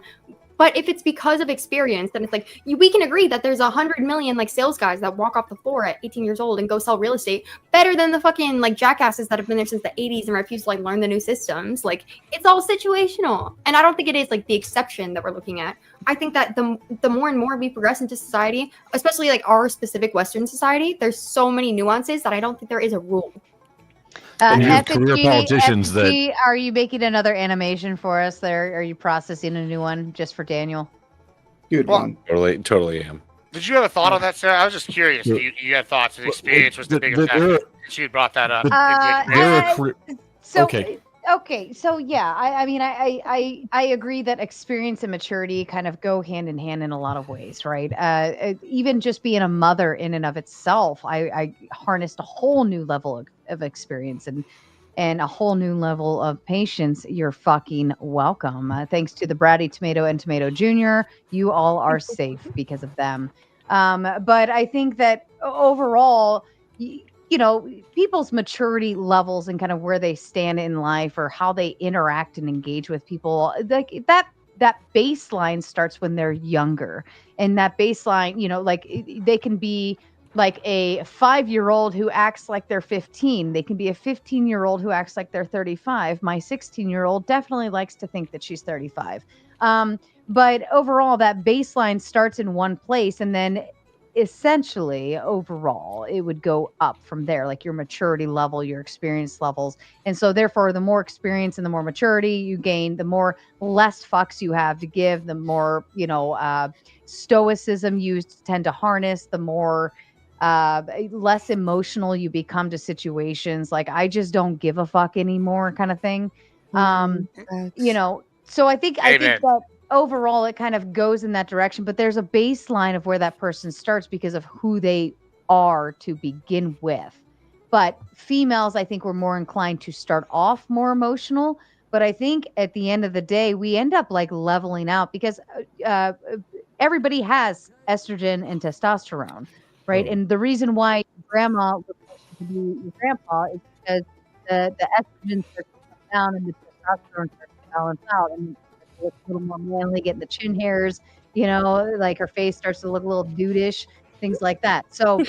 But if it's because of experience, then it's like we can agree that there's 100 million like sales guys that walk off the floor at 18 years old and go sell real estate better than the fucking like jackasses that have been there since the 80s and refuse to like learn the new systems. Like it's all situational, and I don't think it is like the exception that we're looking at. I think that the more and more we progress into society, especially like our specific Western society, there's so many nuances that I don't think there is a rule. And you have career politicians FG, are you making another animation for us there? Are you processing a new one just for Daniel? Good one. Totally am. Did you have a thought on that, Sarah? I was just curious. You had thoughts, and experience was the biggest factor. She had brought that up. Okay, so yeah, I mean, I agree that experience and maturity kind of go hand in hand in a lot of ways, right? Even just being a mother in and of itself, I harnessed a whole new level of experience and a whole new level of patience. You're fucking welcome. Thanks to the Bratty Tomato and Tomato Jr., you all are safe because of them. But I think that overall, you know, people's maturity levels and kind of where they stand in life or how they interact and engage with people, like that baseline starts when they're younger. And that baseline, you know, like they can be like a 5-year-old who acts like they're 15. They can be a 15-year-old who acts like they're 35. My 16-year-old definitely likes to think that she's 35. But overall, that baseline starts in one place, and then essentially overall it would go up from there, like your maturity level, your experience levels. And so therefore the more experience and the more maturity you gain, the more less fucks you have to give, the more, you know, stoicism you tend to harness, the more less emotional you become to situations like I just don't give a fuck anymore kind of thing. You know, so I think that overall it kind of goes in that direction, but there's a baseline of where that person starts because of who they are to begin with. But females, I think, were more inclined to start off more emotional, but I think at the end of the day we end up like leveling out because everybody has estrogen and testosterone, right? And the reason why grandma would like to be your grandpa is because the estrogen starts to come down and the testosterone starts to balance out, and look a little more manly, getting the chin hairs, you know, like her face starts to look a little dudeish, things like that. So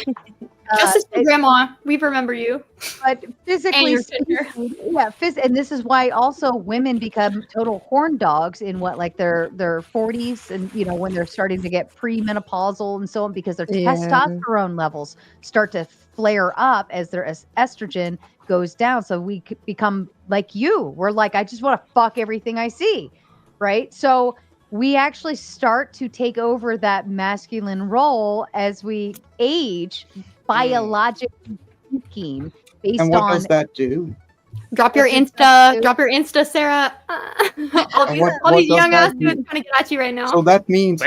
Justice to grandma, we remember you. But physically, and this is why also women become total horn dogs in their 40s, and you know, when they're starting to get premenopausal and so on, because their testosterone levels start to flare up as their estrogen goes down. So we become like you. We're like, I just want to fuck everything I see. Right. So we actually start to take over that masculine role as we age, biologically speaking, based on. And what does that do? Drop your Insta, Sarah. All these young ass dudes trying to get at you right now. So that means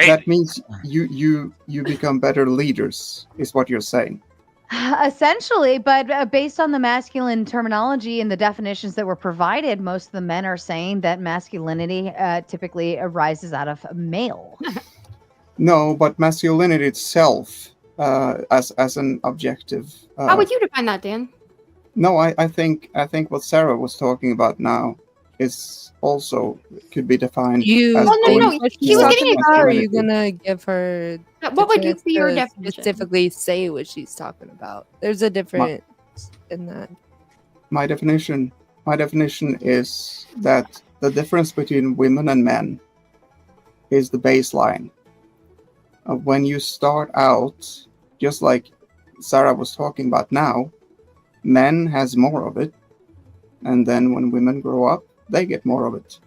you become better leaders, is what you're saying. Essentially, but based on the masculine terminology and the definitions that were provided, most of the men are saying that masculinity typically arises out of a male. No, but masculinity itself, as an objective. How would you define that, Dan? No, I think what Sarah was talking about now is also could be defined. No. She was getting it. Are you gonna give her? What would you be your definition? Specifically, say what she's talking about. There's a difference in that. My definition is that the difference between women and men is the baseline. When you start out, just like Sarah was talking about now, men has more of it, and then when women grow up, they get more of it.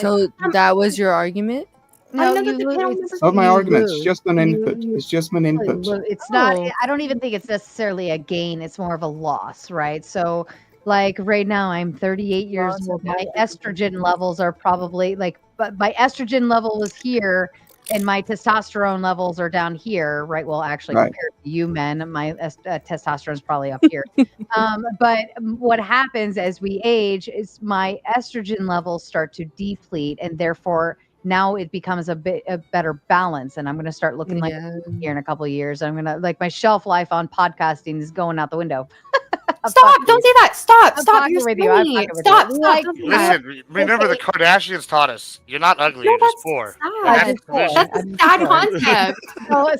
So that was your argument? No, it's not my argument. It's just an input. It's just an input. It's not. I don't even think it's necessarily a gain. It's more of a loss, right? So, like right now, I'm 38 years old. My estrogen levels are probably but my estrogen level was here and my testosterone levels are down here, right? Well, actually, Right. compared to you men, my testosterone is probably up here. But what happens as we age is my estrogen levels start to deplete, and therefore now it becomes a better balance. And I'm going to start looking like here in a couple of years. I'm going to like my shelf life on podcasting is going out the window. Stop! Don't say that. Stop! I'm Stop! fucking You're with you. I'm silly. fucking with Stop! you. Stop! Like, Don't say that. Listen, remember the Kardashians taught us you're not ugly, No, you're just that's poor. sad. That's That's a sad concept.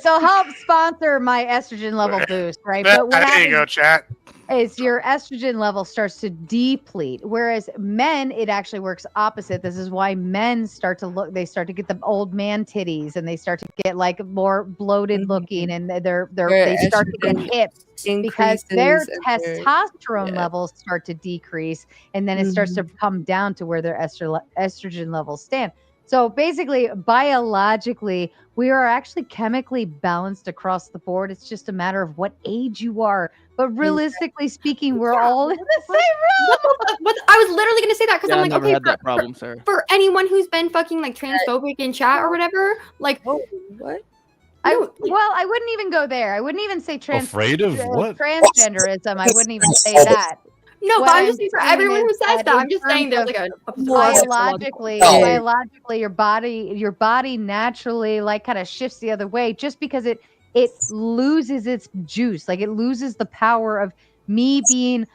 So help sponsor my estrogen level boost, right? But what there you go, happens chat. is your estrogen level starts to deplete, whereas men, it actually works opposite. This is why men start to look, they start to get the old man titties, and they start to get like more bloated looking, and they start to get hips because their testosterone levels start to decrease, and then it starts to come down to where their estrogen levels stand. So basically, biologically, we are actually chemically balanced across the board. It's just a matter of what age you are. But realistically speaking, we're all in the same room. But I was literally going to say that because Yeah, I'm I like, never okay, had that problem, sir. for anyone who's been fucking like transphobic in chat or whatever, like, what? I wouldn't even go there. I wouldn't even say Afraid of what? transgenderism. I wouldn't even say that. No, What but I'm just saying for saying everyone who is says that, in I'm just saying terms there's like a biologically, biological- your body naturally like kind of shifts the other way just because it loses its juice. Like it loses the power of me being,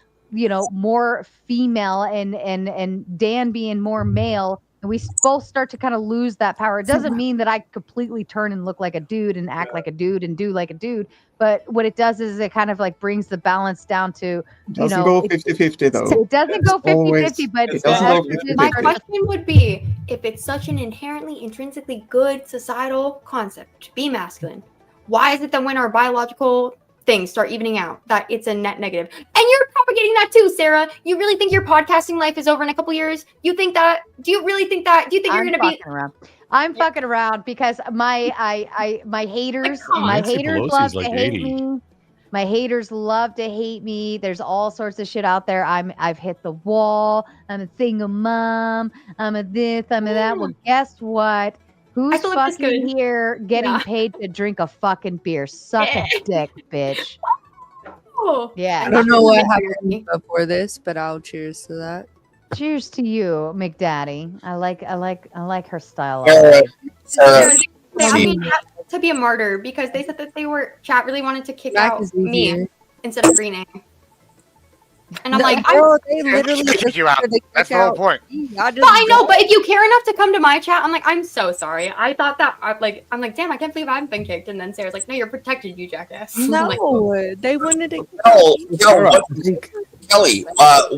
more female and Dan being more male. And we both start to kind of lose that power. It doesn't mean that I completely turn and look like a dude and act like a dude and do like a dude. But what it does is it kind of like brings the balance down to, Doesn't go 50-50 though. It doesn't go 50-50, but it doesn't go 50-50. My question would be, if it's such an inherently, intrinsically good societal concept to be masculine, why is it that when our biological things start evening out, that it's a net negative? And you're propagating that too, Sarah. You really think your podcasting life is over in a couple years? You think that? Do you really think that? Do you think you're going to be? Around. I'm fucking around because my haters, my Nancy haters Pelosi's love like to hate 80. me. My haters love to hate me. There's all sorts of shit out there. I've hit the wall. I'm a single mom. I'm a this. I'm a that. Well, guess what? Who's fucking here getting paid to drink a fucking beer? Suck a dick, bitch. Yeah. I don't know what happened before this, but I'll cheers to that. Cheers to you, McDaddy. I like her style. I mean, to be a martyr because they said that chat really wanted to kick out me instead of Greening. And I'm like, they literally kick you out. That's the whole point. But I know, but if you care enough to come to my chat, I'm like, I'm so sorry. I thought that I'm like, damn, I can't believe I've been kicked. And then Sarah's like, no, you're protected, you jackass. No, like, they wanted to. Kelly,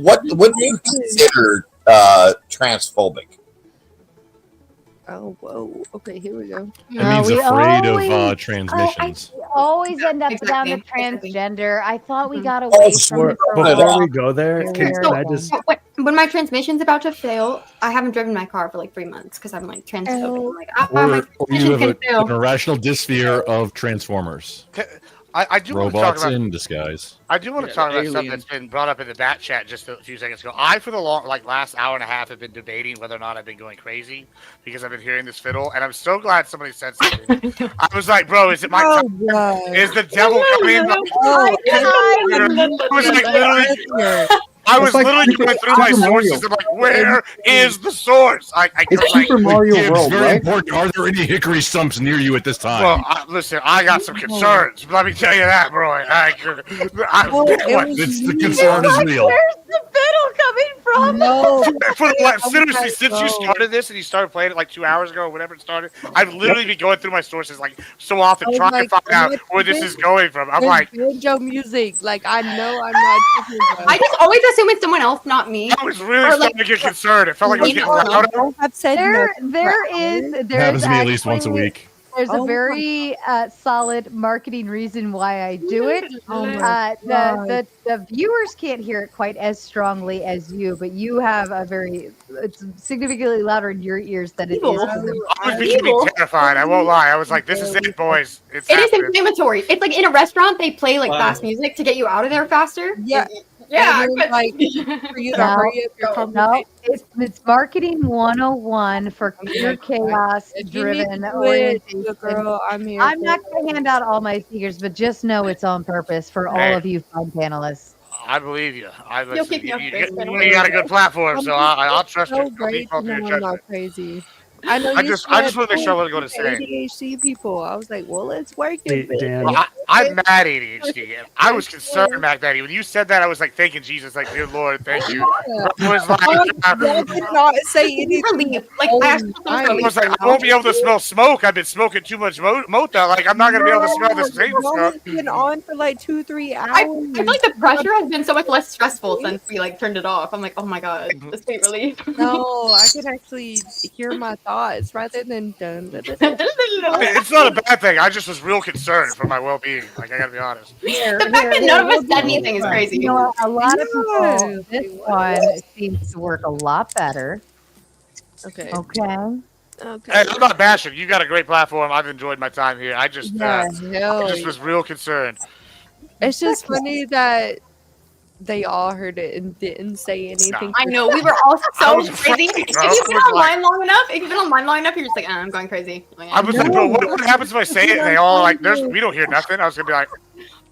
what do you consider transphobic? Oh, whoa. Okay, here we go. It means afraid of transmissions. We always end up down to transgender. I thought we got away from it. Before we go there, can I just... When my transmission's about to fail, I haven't driven my car for like 3 months because I'm like transphobic. I'm like, Or you have an irrational dysphere of Transformers. I do want to Robots talk about in disguise. I do want to talk about something that's been brought up in the bat chat just a few seconds ago. I, for the last hour and a half, have been debating whether or not I've been going crazy because I've been hearing this fiddle, and I'm so glad somebody said something. I was like, bro, is it my time? Is the devil coming? I was literally going through my sources. I'm like, where is the source? It's Super Mario World, very important. Are there any hickory stumps near you at this time? Well, listen, I got some concerns. Let me tell you that, bro. The concern is real. Where's the fiddle coming from? No. Seriously, since you started this and you started playing it like 2 hours ago or whenever it started, I've literally been going through my sources like so often trying to find out where this is going from. I'm like, banjo music. Like, I know I'm not. I just always assume it's someone else, not me. I was really starting to get concerned. It felt like I was getting louder. There happens to me at least once a week. There's a very solid marketing reason why I do it. The viewers can't hear it quite as strongly as you, but you have it's significantly louder in your ears than it is. I was becoming terrified. I won't lie. I was like, this is it, boys. It is inflammatory. It's like in a restaurant, they play like fast music to get you out of there faster. Yeah. Yeah, And then, like for you to hurry up your No, conversation. it's marketing 101 for I'm pure like, chaos if you need to driven do it, orientation. girl, I'm here. I'm not going to hand out all my secrets, but just know it's on purpose for all Hey. of you fun panelists. I believe you. You'll kick me off You this, Ben. got a good platform, so I'll trust so you. I'll great default to to know your I'm not judgment. crazy. I know I you just said, want to make sure I wasn't going to say. ADHD people. I was like, well, let's work Hey, it. Dan. Well, I'm mad ADHD. I was concerned back then. When you said that, I was like thanking Jesus, like, dear Lord, thank you. I was like, Y'all did not say anything. Relief. Like, I asked for I relief. was like, I won't be able to smell smoke. I've been smoking too much mota. Like, I'm not going to be able to smell this Satan Y'all smoke. has been on for like 2-3 hours. I feel like the pressure has been so much less stressful since we like turned it off. I'm like, oh my god, the sweet relief. No, I can actually hear my thoughts rather than dun, dun, dun, dun. I mean, it's not a bad thing. I just was real concerned for my well-being. Like, I got to be honest. The fact that none of us said anything is crazy. You know, a lot of people, this one seems to work a lot better. Okay. Okay. Okay. Hey, I'm not bashing. You got a great platform. I've enjoyed my time here. I just, Yeah, I just was real concerned. It's just funny that they all heard it and didn't say anything. I know, we were all I so was crazy. afraid, If bro. you've I been was like- online long enough, if you've been online long enough, you're just like, I'm going crazy. Like, I was like, bro, what happens if I say it and they all like, we don't hear nothing? I was gonna be like,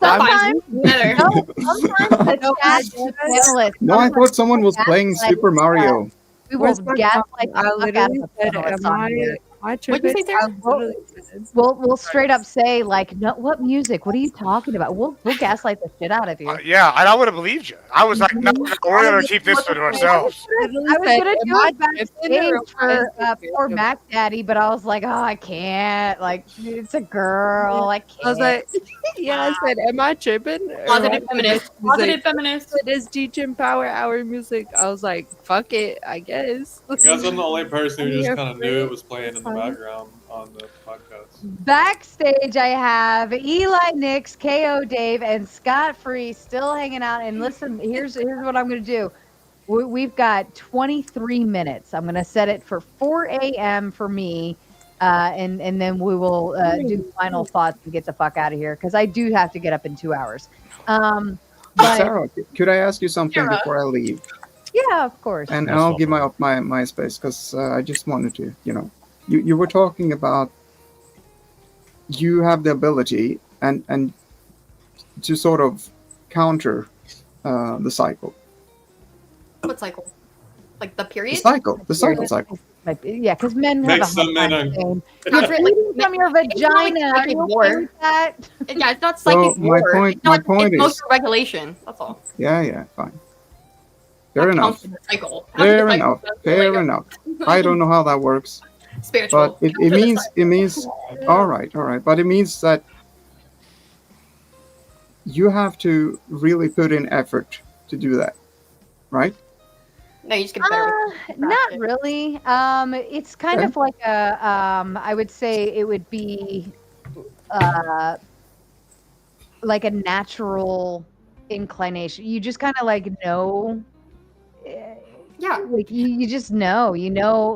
sometimes better. Sometimes the chat panelists. No, I thought someone was playing Super Mario. We will gaslight the I fuck out literally of the said, panelists am on here. I What'd you say, tripping? Sarah? I literally said, We'll straight up say like, no, what music? What are you talking about? We'll gaslight the shit out of you. yeah, and I would have believed you. I was like, no, we're gonna keep this to ourselves. I was gonna do it backstage for poor Mac Daddy, but I was like, oh, I can't. Like, it's a girl. I can't. I was like, yeah, I said, am I tripping? Or Positive what? feminist. He's like, Positive feminist. It is Gym Power Hour music. I was like, fuck it, I guess. I guess I'm the only person who just Yeah, kind of knew it was playing in the background on the podcast. Backstage, I have Eli Nix, KO Dave, and Scott Free still hanging out. And listen, here's what I'm going to do. We've got 23 minutes. I'm going to set it for 4 a.m. for me, and then we will do final thoughts and get the fuck out of here because I do have to get up in 2 hours. But Sarah, could I ask you something Sarah. before I leave? yeah, of course. And I'll give my space because I just wanted to, you were talking about you have the ability and to sort of counter the cycle. What cycle? Like the period? The cycle. Like, yeah, because men have Makes a hard some men time un- saying, Not "You're really- bleeding from your It's not like vagina." psychic Are you okay war. with that? Yeah, it's not So psychic my war. point- It's not my like point it's is- regulation. That's all. Yeah, fine. Fair enough. Counter the cycle. Fair Counter the enough. cycle. Fair enough. I don't know how that works, Spiritual. but it means all right. But it means that you have to really put in effort to do that, right? No, you just get better. Not really. It's kind of like a. I would say it would be, like a natural inclination. You just kind of like know. Yeah. Like you just know.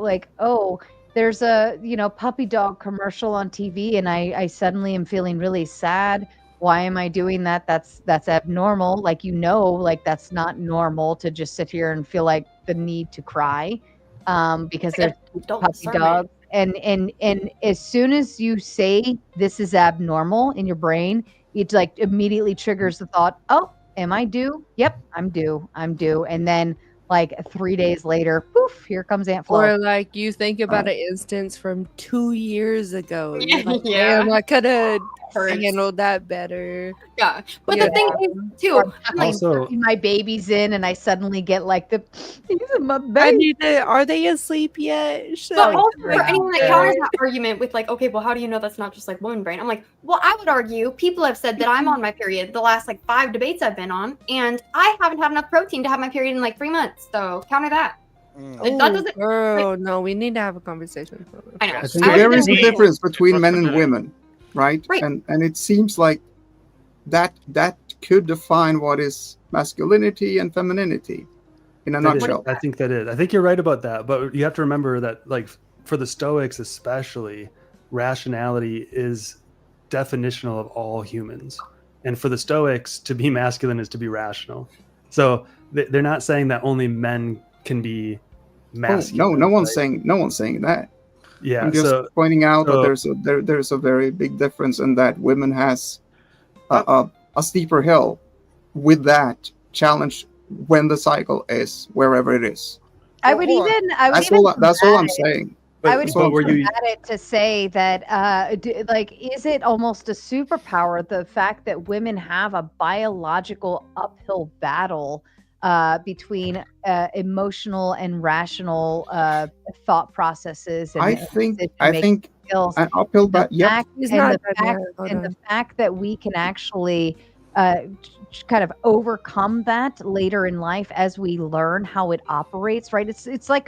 Like, oh, there's a puppy dog commercial on TV, and I suddenly am feeling really sad. Why am I doing that? That's abnormal. Like, like that's not normal to just sit here and feel like the need to cry, because there's puppy dogs. And as soon as you say this is abnormal in your brain, it like immediately triggers the thought, oh, am I due? Yep, I'm due. And then like 3 days later, poof, here comes Aunt Flo. Or like you think about an instance from 2 years ago. You're like, Yeah. damn, I could have Hurts. handled that better. Yeah, but the thing is too, I'm like, Also, my baby's in, and I suddenly get like he's in my I baby. need to, are they asleep yet? but also for anyone that counters that argument with like, okay, well, how do you know that's not just like woman brain? I'm like, well, I would argue people have said that I'm on my period the last like 5 debates I've been on, and I haven't had enough protein to have my period in like 3 months. So counter that. That doesn't. Girl, no, we need to have a conversation. I know. So there is a difference between men and women, right? And it seems like that could define what is masculinity and femininity in a nutshell. I think that is. I think you're right about that. But you have to remember that, like, for the Stoics especially, rationality is definitional of all humans. And for the Stoics, to be masculine is to be rational. So they're not saying that only men can be masculine. No one's saying that. Yeah, I'm just pointing out that there's a very big difference in that women has a steeper hill with that challenge when the cycle is wherever it is. That's all I'm saying. I would even add it to say that, is it almost a superpower, the fact that women have a biological uphill battle between emotional and rational thought processes? And I think skills. an uphill battle. Yeah, The fact that we can actually kind of overcome that later in life as we learn how it operates, right? It's like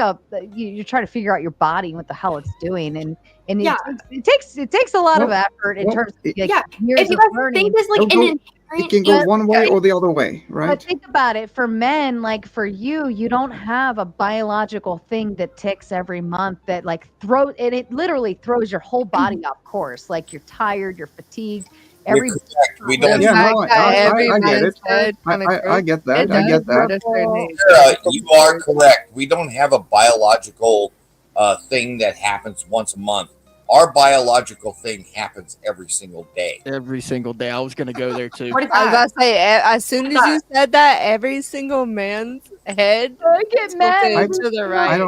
you're trying to figure out your body and what the hell it's doing, and it takes a lot of effort in terms of years if you of guys learning. think this like an it can go one way or the other way, right? But think about it. For men, like for you don't have a biological thing that ticks every month that like it literally throws your whole body off course. Like you're tired, you're fatigued. We don't. Yeah, no, I get it. I get that. I get that. You are correct. We don't have a biological thing that happens once a month. Our biological thing happens every single day. Every single day. I was going to go there too. I was about to say, as soon as you said that, every single man's head get mad to the right.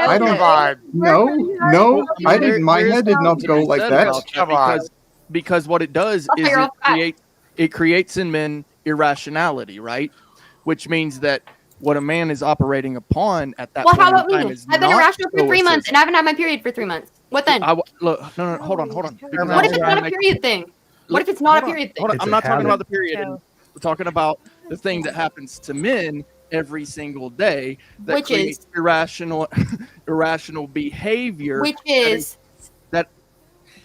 I don't. No. I didn't. My head did not go like that. Because what it does is it creates in men irrationality, right? Which means that what a man is operating upon at that point how about in time me? is I've been irrational for 3 months and I haven't had my period for 3 months. What then? Look, no, hold on. What if it's not a period thing? What if it's not a period thing? I'm not talking about the period. I'm talking about the thing that happens to men every single day that Which creates is irrational behavior. Which is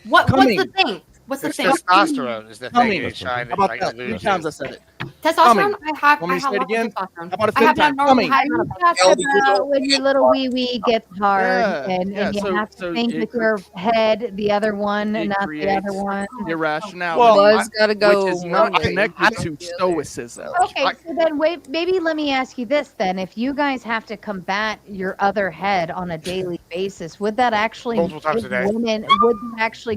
what's the thing? What's the thing? Testosterone is the thing you're trying to How about like that? allude 3 to. times I said it. Testosterone, I have Want me to say it again? testosterone. How about a I have fifth time? not normal Tummy. You talk about when your little wee wee gets hard, and you have to think with your head, the other one, not the other one. Irrationality, Blood's gotta go which is not one way. connected to stoicism. Okay, so then maybe let me ask you this then. If you guys have to combat your other head on a daily basis, would that actually Multiple times a day.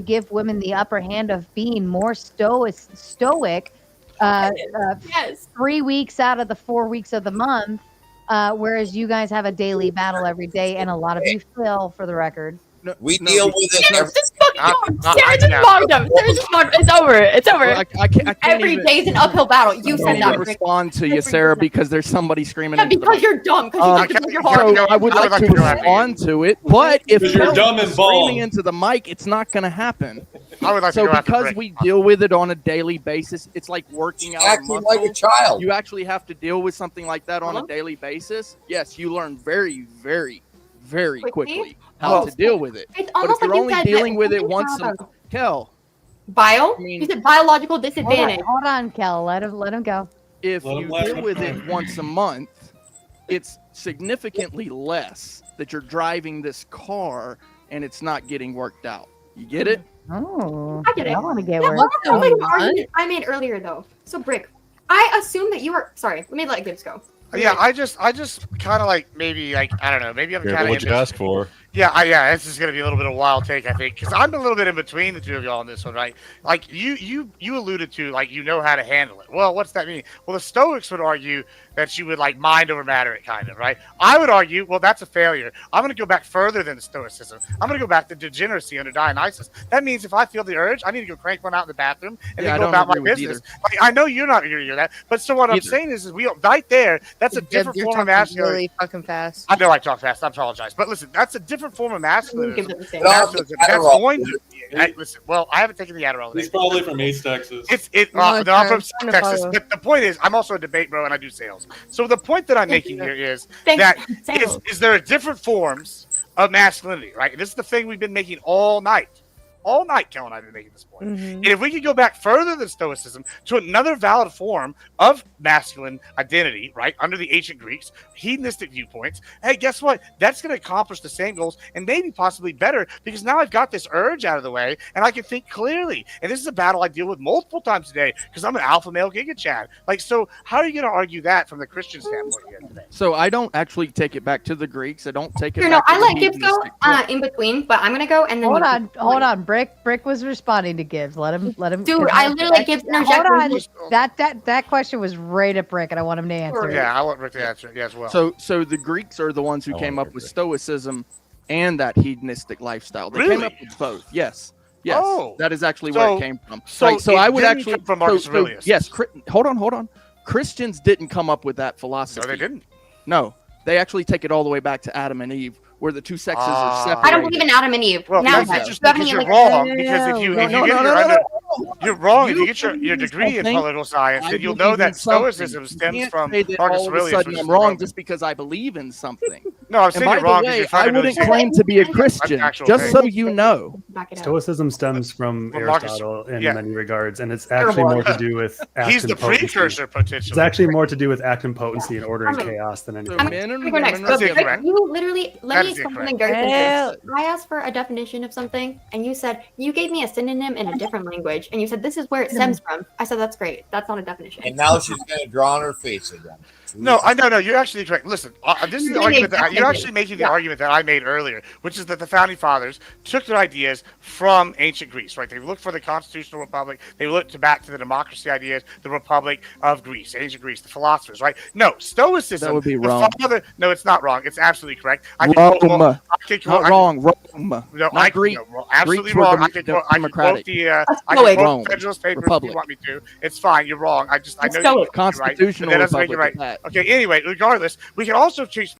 give women the upper hand of being more stoic 3 weeks out of the 4 weeks of the month, whereas you guys have a daily battle every day, and a lot of you fail, for the record. We deal with it. Sarah just bogged him. It's over. It's over. I can't Every day's an uphill battle. You said that. Rick. Respond to you, Sarah, because there's somebody screaming. Yeah, because you're dumb. Because you're hard. I would like to respond to it, but if you're dumb and bald. screaming into the mic, it's not going to happen. I would like so to go after because Rick. we deal with it on a daily basis, it's like working out a Acting muscle. like a child. You actually have to deal with something like that on a daily basis. Yes, you learn very, very, very quickly how to deal with it. It's But if almost you're like you only said dealing that with it women once have a Kel, you said biological disadvantage. Hold on, Kel. Let him go. if Let 'em you laugh deal at with the it time. once a month, it's significantly less that you're driving this car and it's not getting worked out. You get it? Oh, I get it. I want to get Yeah, work. what was the argument I made earlier though? So Brick, I assume that you are sorry. Let me let Gibbs go. Yeah, I just kind of like maybe like I don't know. Maybe I'm kind Careful of what you ask for. Yeah, this is gonna be a little bit of a wild take, I think, because I'm a little bit in between the two of y'all on this one, right? Like you alluded to, like you know how to handle it. Well, what's that mean? Well, the Stoics would argue that you would like mind over matter it, kind of, right? I would argue, well, that's a failure. I'm gonna go back further than Stoicism. I'm gonna go back to degeneracy under Dionysus. That means if I feel the urge, I need to go crank one out in the bathroom and then go about my business. Like I know you're not gonna hear that, but so what I'm saying is we right there. That's a different form of masculinity. Really fucking fast. I know I talk fast. I apologize, but listen, that's a different form of masculinism. That's Adderall. going to. Listen, well, I haven't taken the Adderall. He's probably from East Texas. No, I'm from Texas. But the point is, I'm also a debate bro, and I do sales. So the point that I'm making here is that is there are different forms of masculinity, right? This is the thing we've been making all night. all night. Kel and I have been making this point. Mm-hmm. And if we could go back further than Stoicism to another valid form of masculine identity, right, under the ancient Greeks, hedonistic viewpoints, hey, guess what? That's going to accomplish the same goals and maybe possibly better, because now I've got this urge out of the way and I can think clearly. And this is a battle I deal with multiple times today because I'm an alpha male Giga Chad. Like, so how are you going to argue that from the Christian standpoint here today? So I don't actually take it back to the Greeks. I don't take it Sure, back no, to I the let Gibbs go in between, but I'm gonna go and then Hold on. Brick was responding to Gibbs. Let him. Dude, I literally Gibbs interjected. Hold on. That question was right at Brick, and I want him to answer. Yeah, I want Rick to answer it as well. So the Greeks are the ones who came up with Stoicism and that hedonistic lifestyle. They came up with both. Yes. Yes. Oh. That is actually where So- it came from. so Like, so it I would didn't actually come from Marcus Aurelius. yes. Hold on. Christians didn't come up with that philosophy. No, they didn't. No, they actually take it all the way back to Adam and Eve, where the two sexes are separated. I don't believe in Adam and Eve. Well, Now, that's just you have because me you're like- wrong. Because if you get you're wrong. If you get your believe in degree in something, political science, I then you'll believe know in that something. Stoicism You stems can't from say that Marcus all of a Aurelius. sudden which I'm is wrong Roman. just because I believe in something. No, I'm And saying by you're the wrong because way, you're I fundamentally wouldn't saying- claim to be a Christian, actual just faith. so you know. Back it up. Stoicism stems from Well, Marcus- Aristotle in yeah. many regards, and it's actually more to do with act He's and the potency. precursor, potentially. It's actually more to do with act and potency and order and Okay. chaos than anything. I'm else. gonna go next. That's So, incorrect. you literally let That me is explain incorrect. something very Hell. confused. I asked for a definition of something, and you said you gave me a synonym in a different language, and you said this is where it stems from. I said that's great. That's not a definition. And now she's going to draw on her face again. No, you're actually correct. Listen, this is the argument that you're actually making the argument that I made earlier, which is that the founding fathers took their ideas from ancient Greece, right? They looked for the constitutional republic. They looked back to the democracy ideas, the republic of Greece, ancient Greece, the philosophers, right? No, Stoicism. That would be the wrong. No, it's not wrong. It's absolutely correct. Rome. Not wrong. Rome. No, Not Greek. absolutely Greeks were wrong. I can quote democratic. the Federalist Papers if Republic. you want me to. It's fine. You're wrong. I know Stoic. you're right. Constitutional That doesn't make it republic right. at that. Okay. Anyway, regardless, we can also choose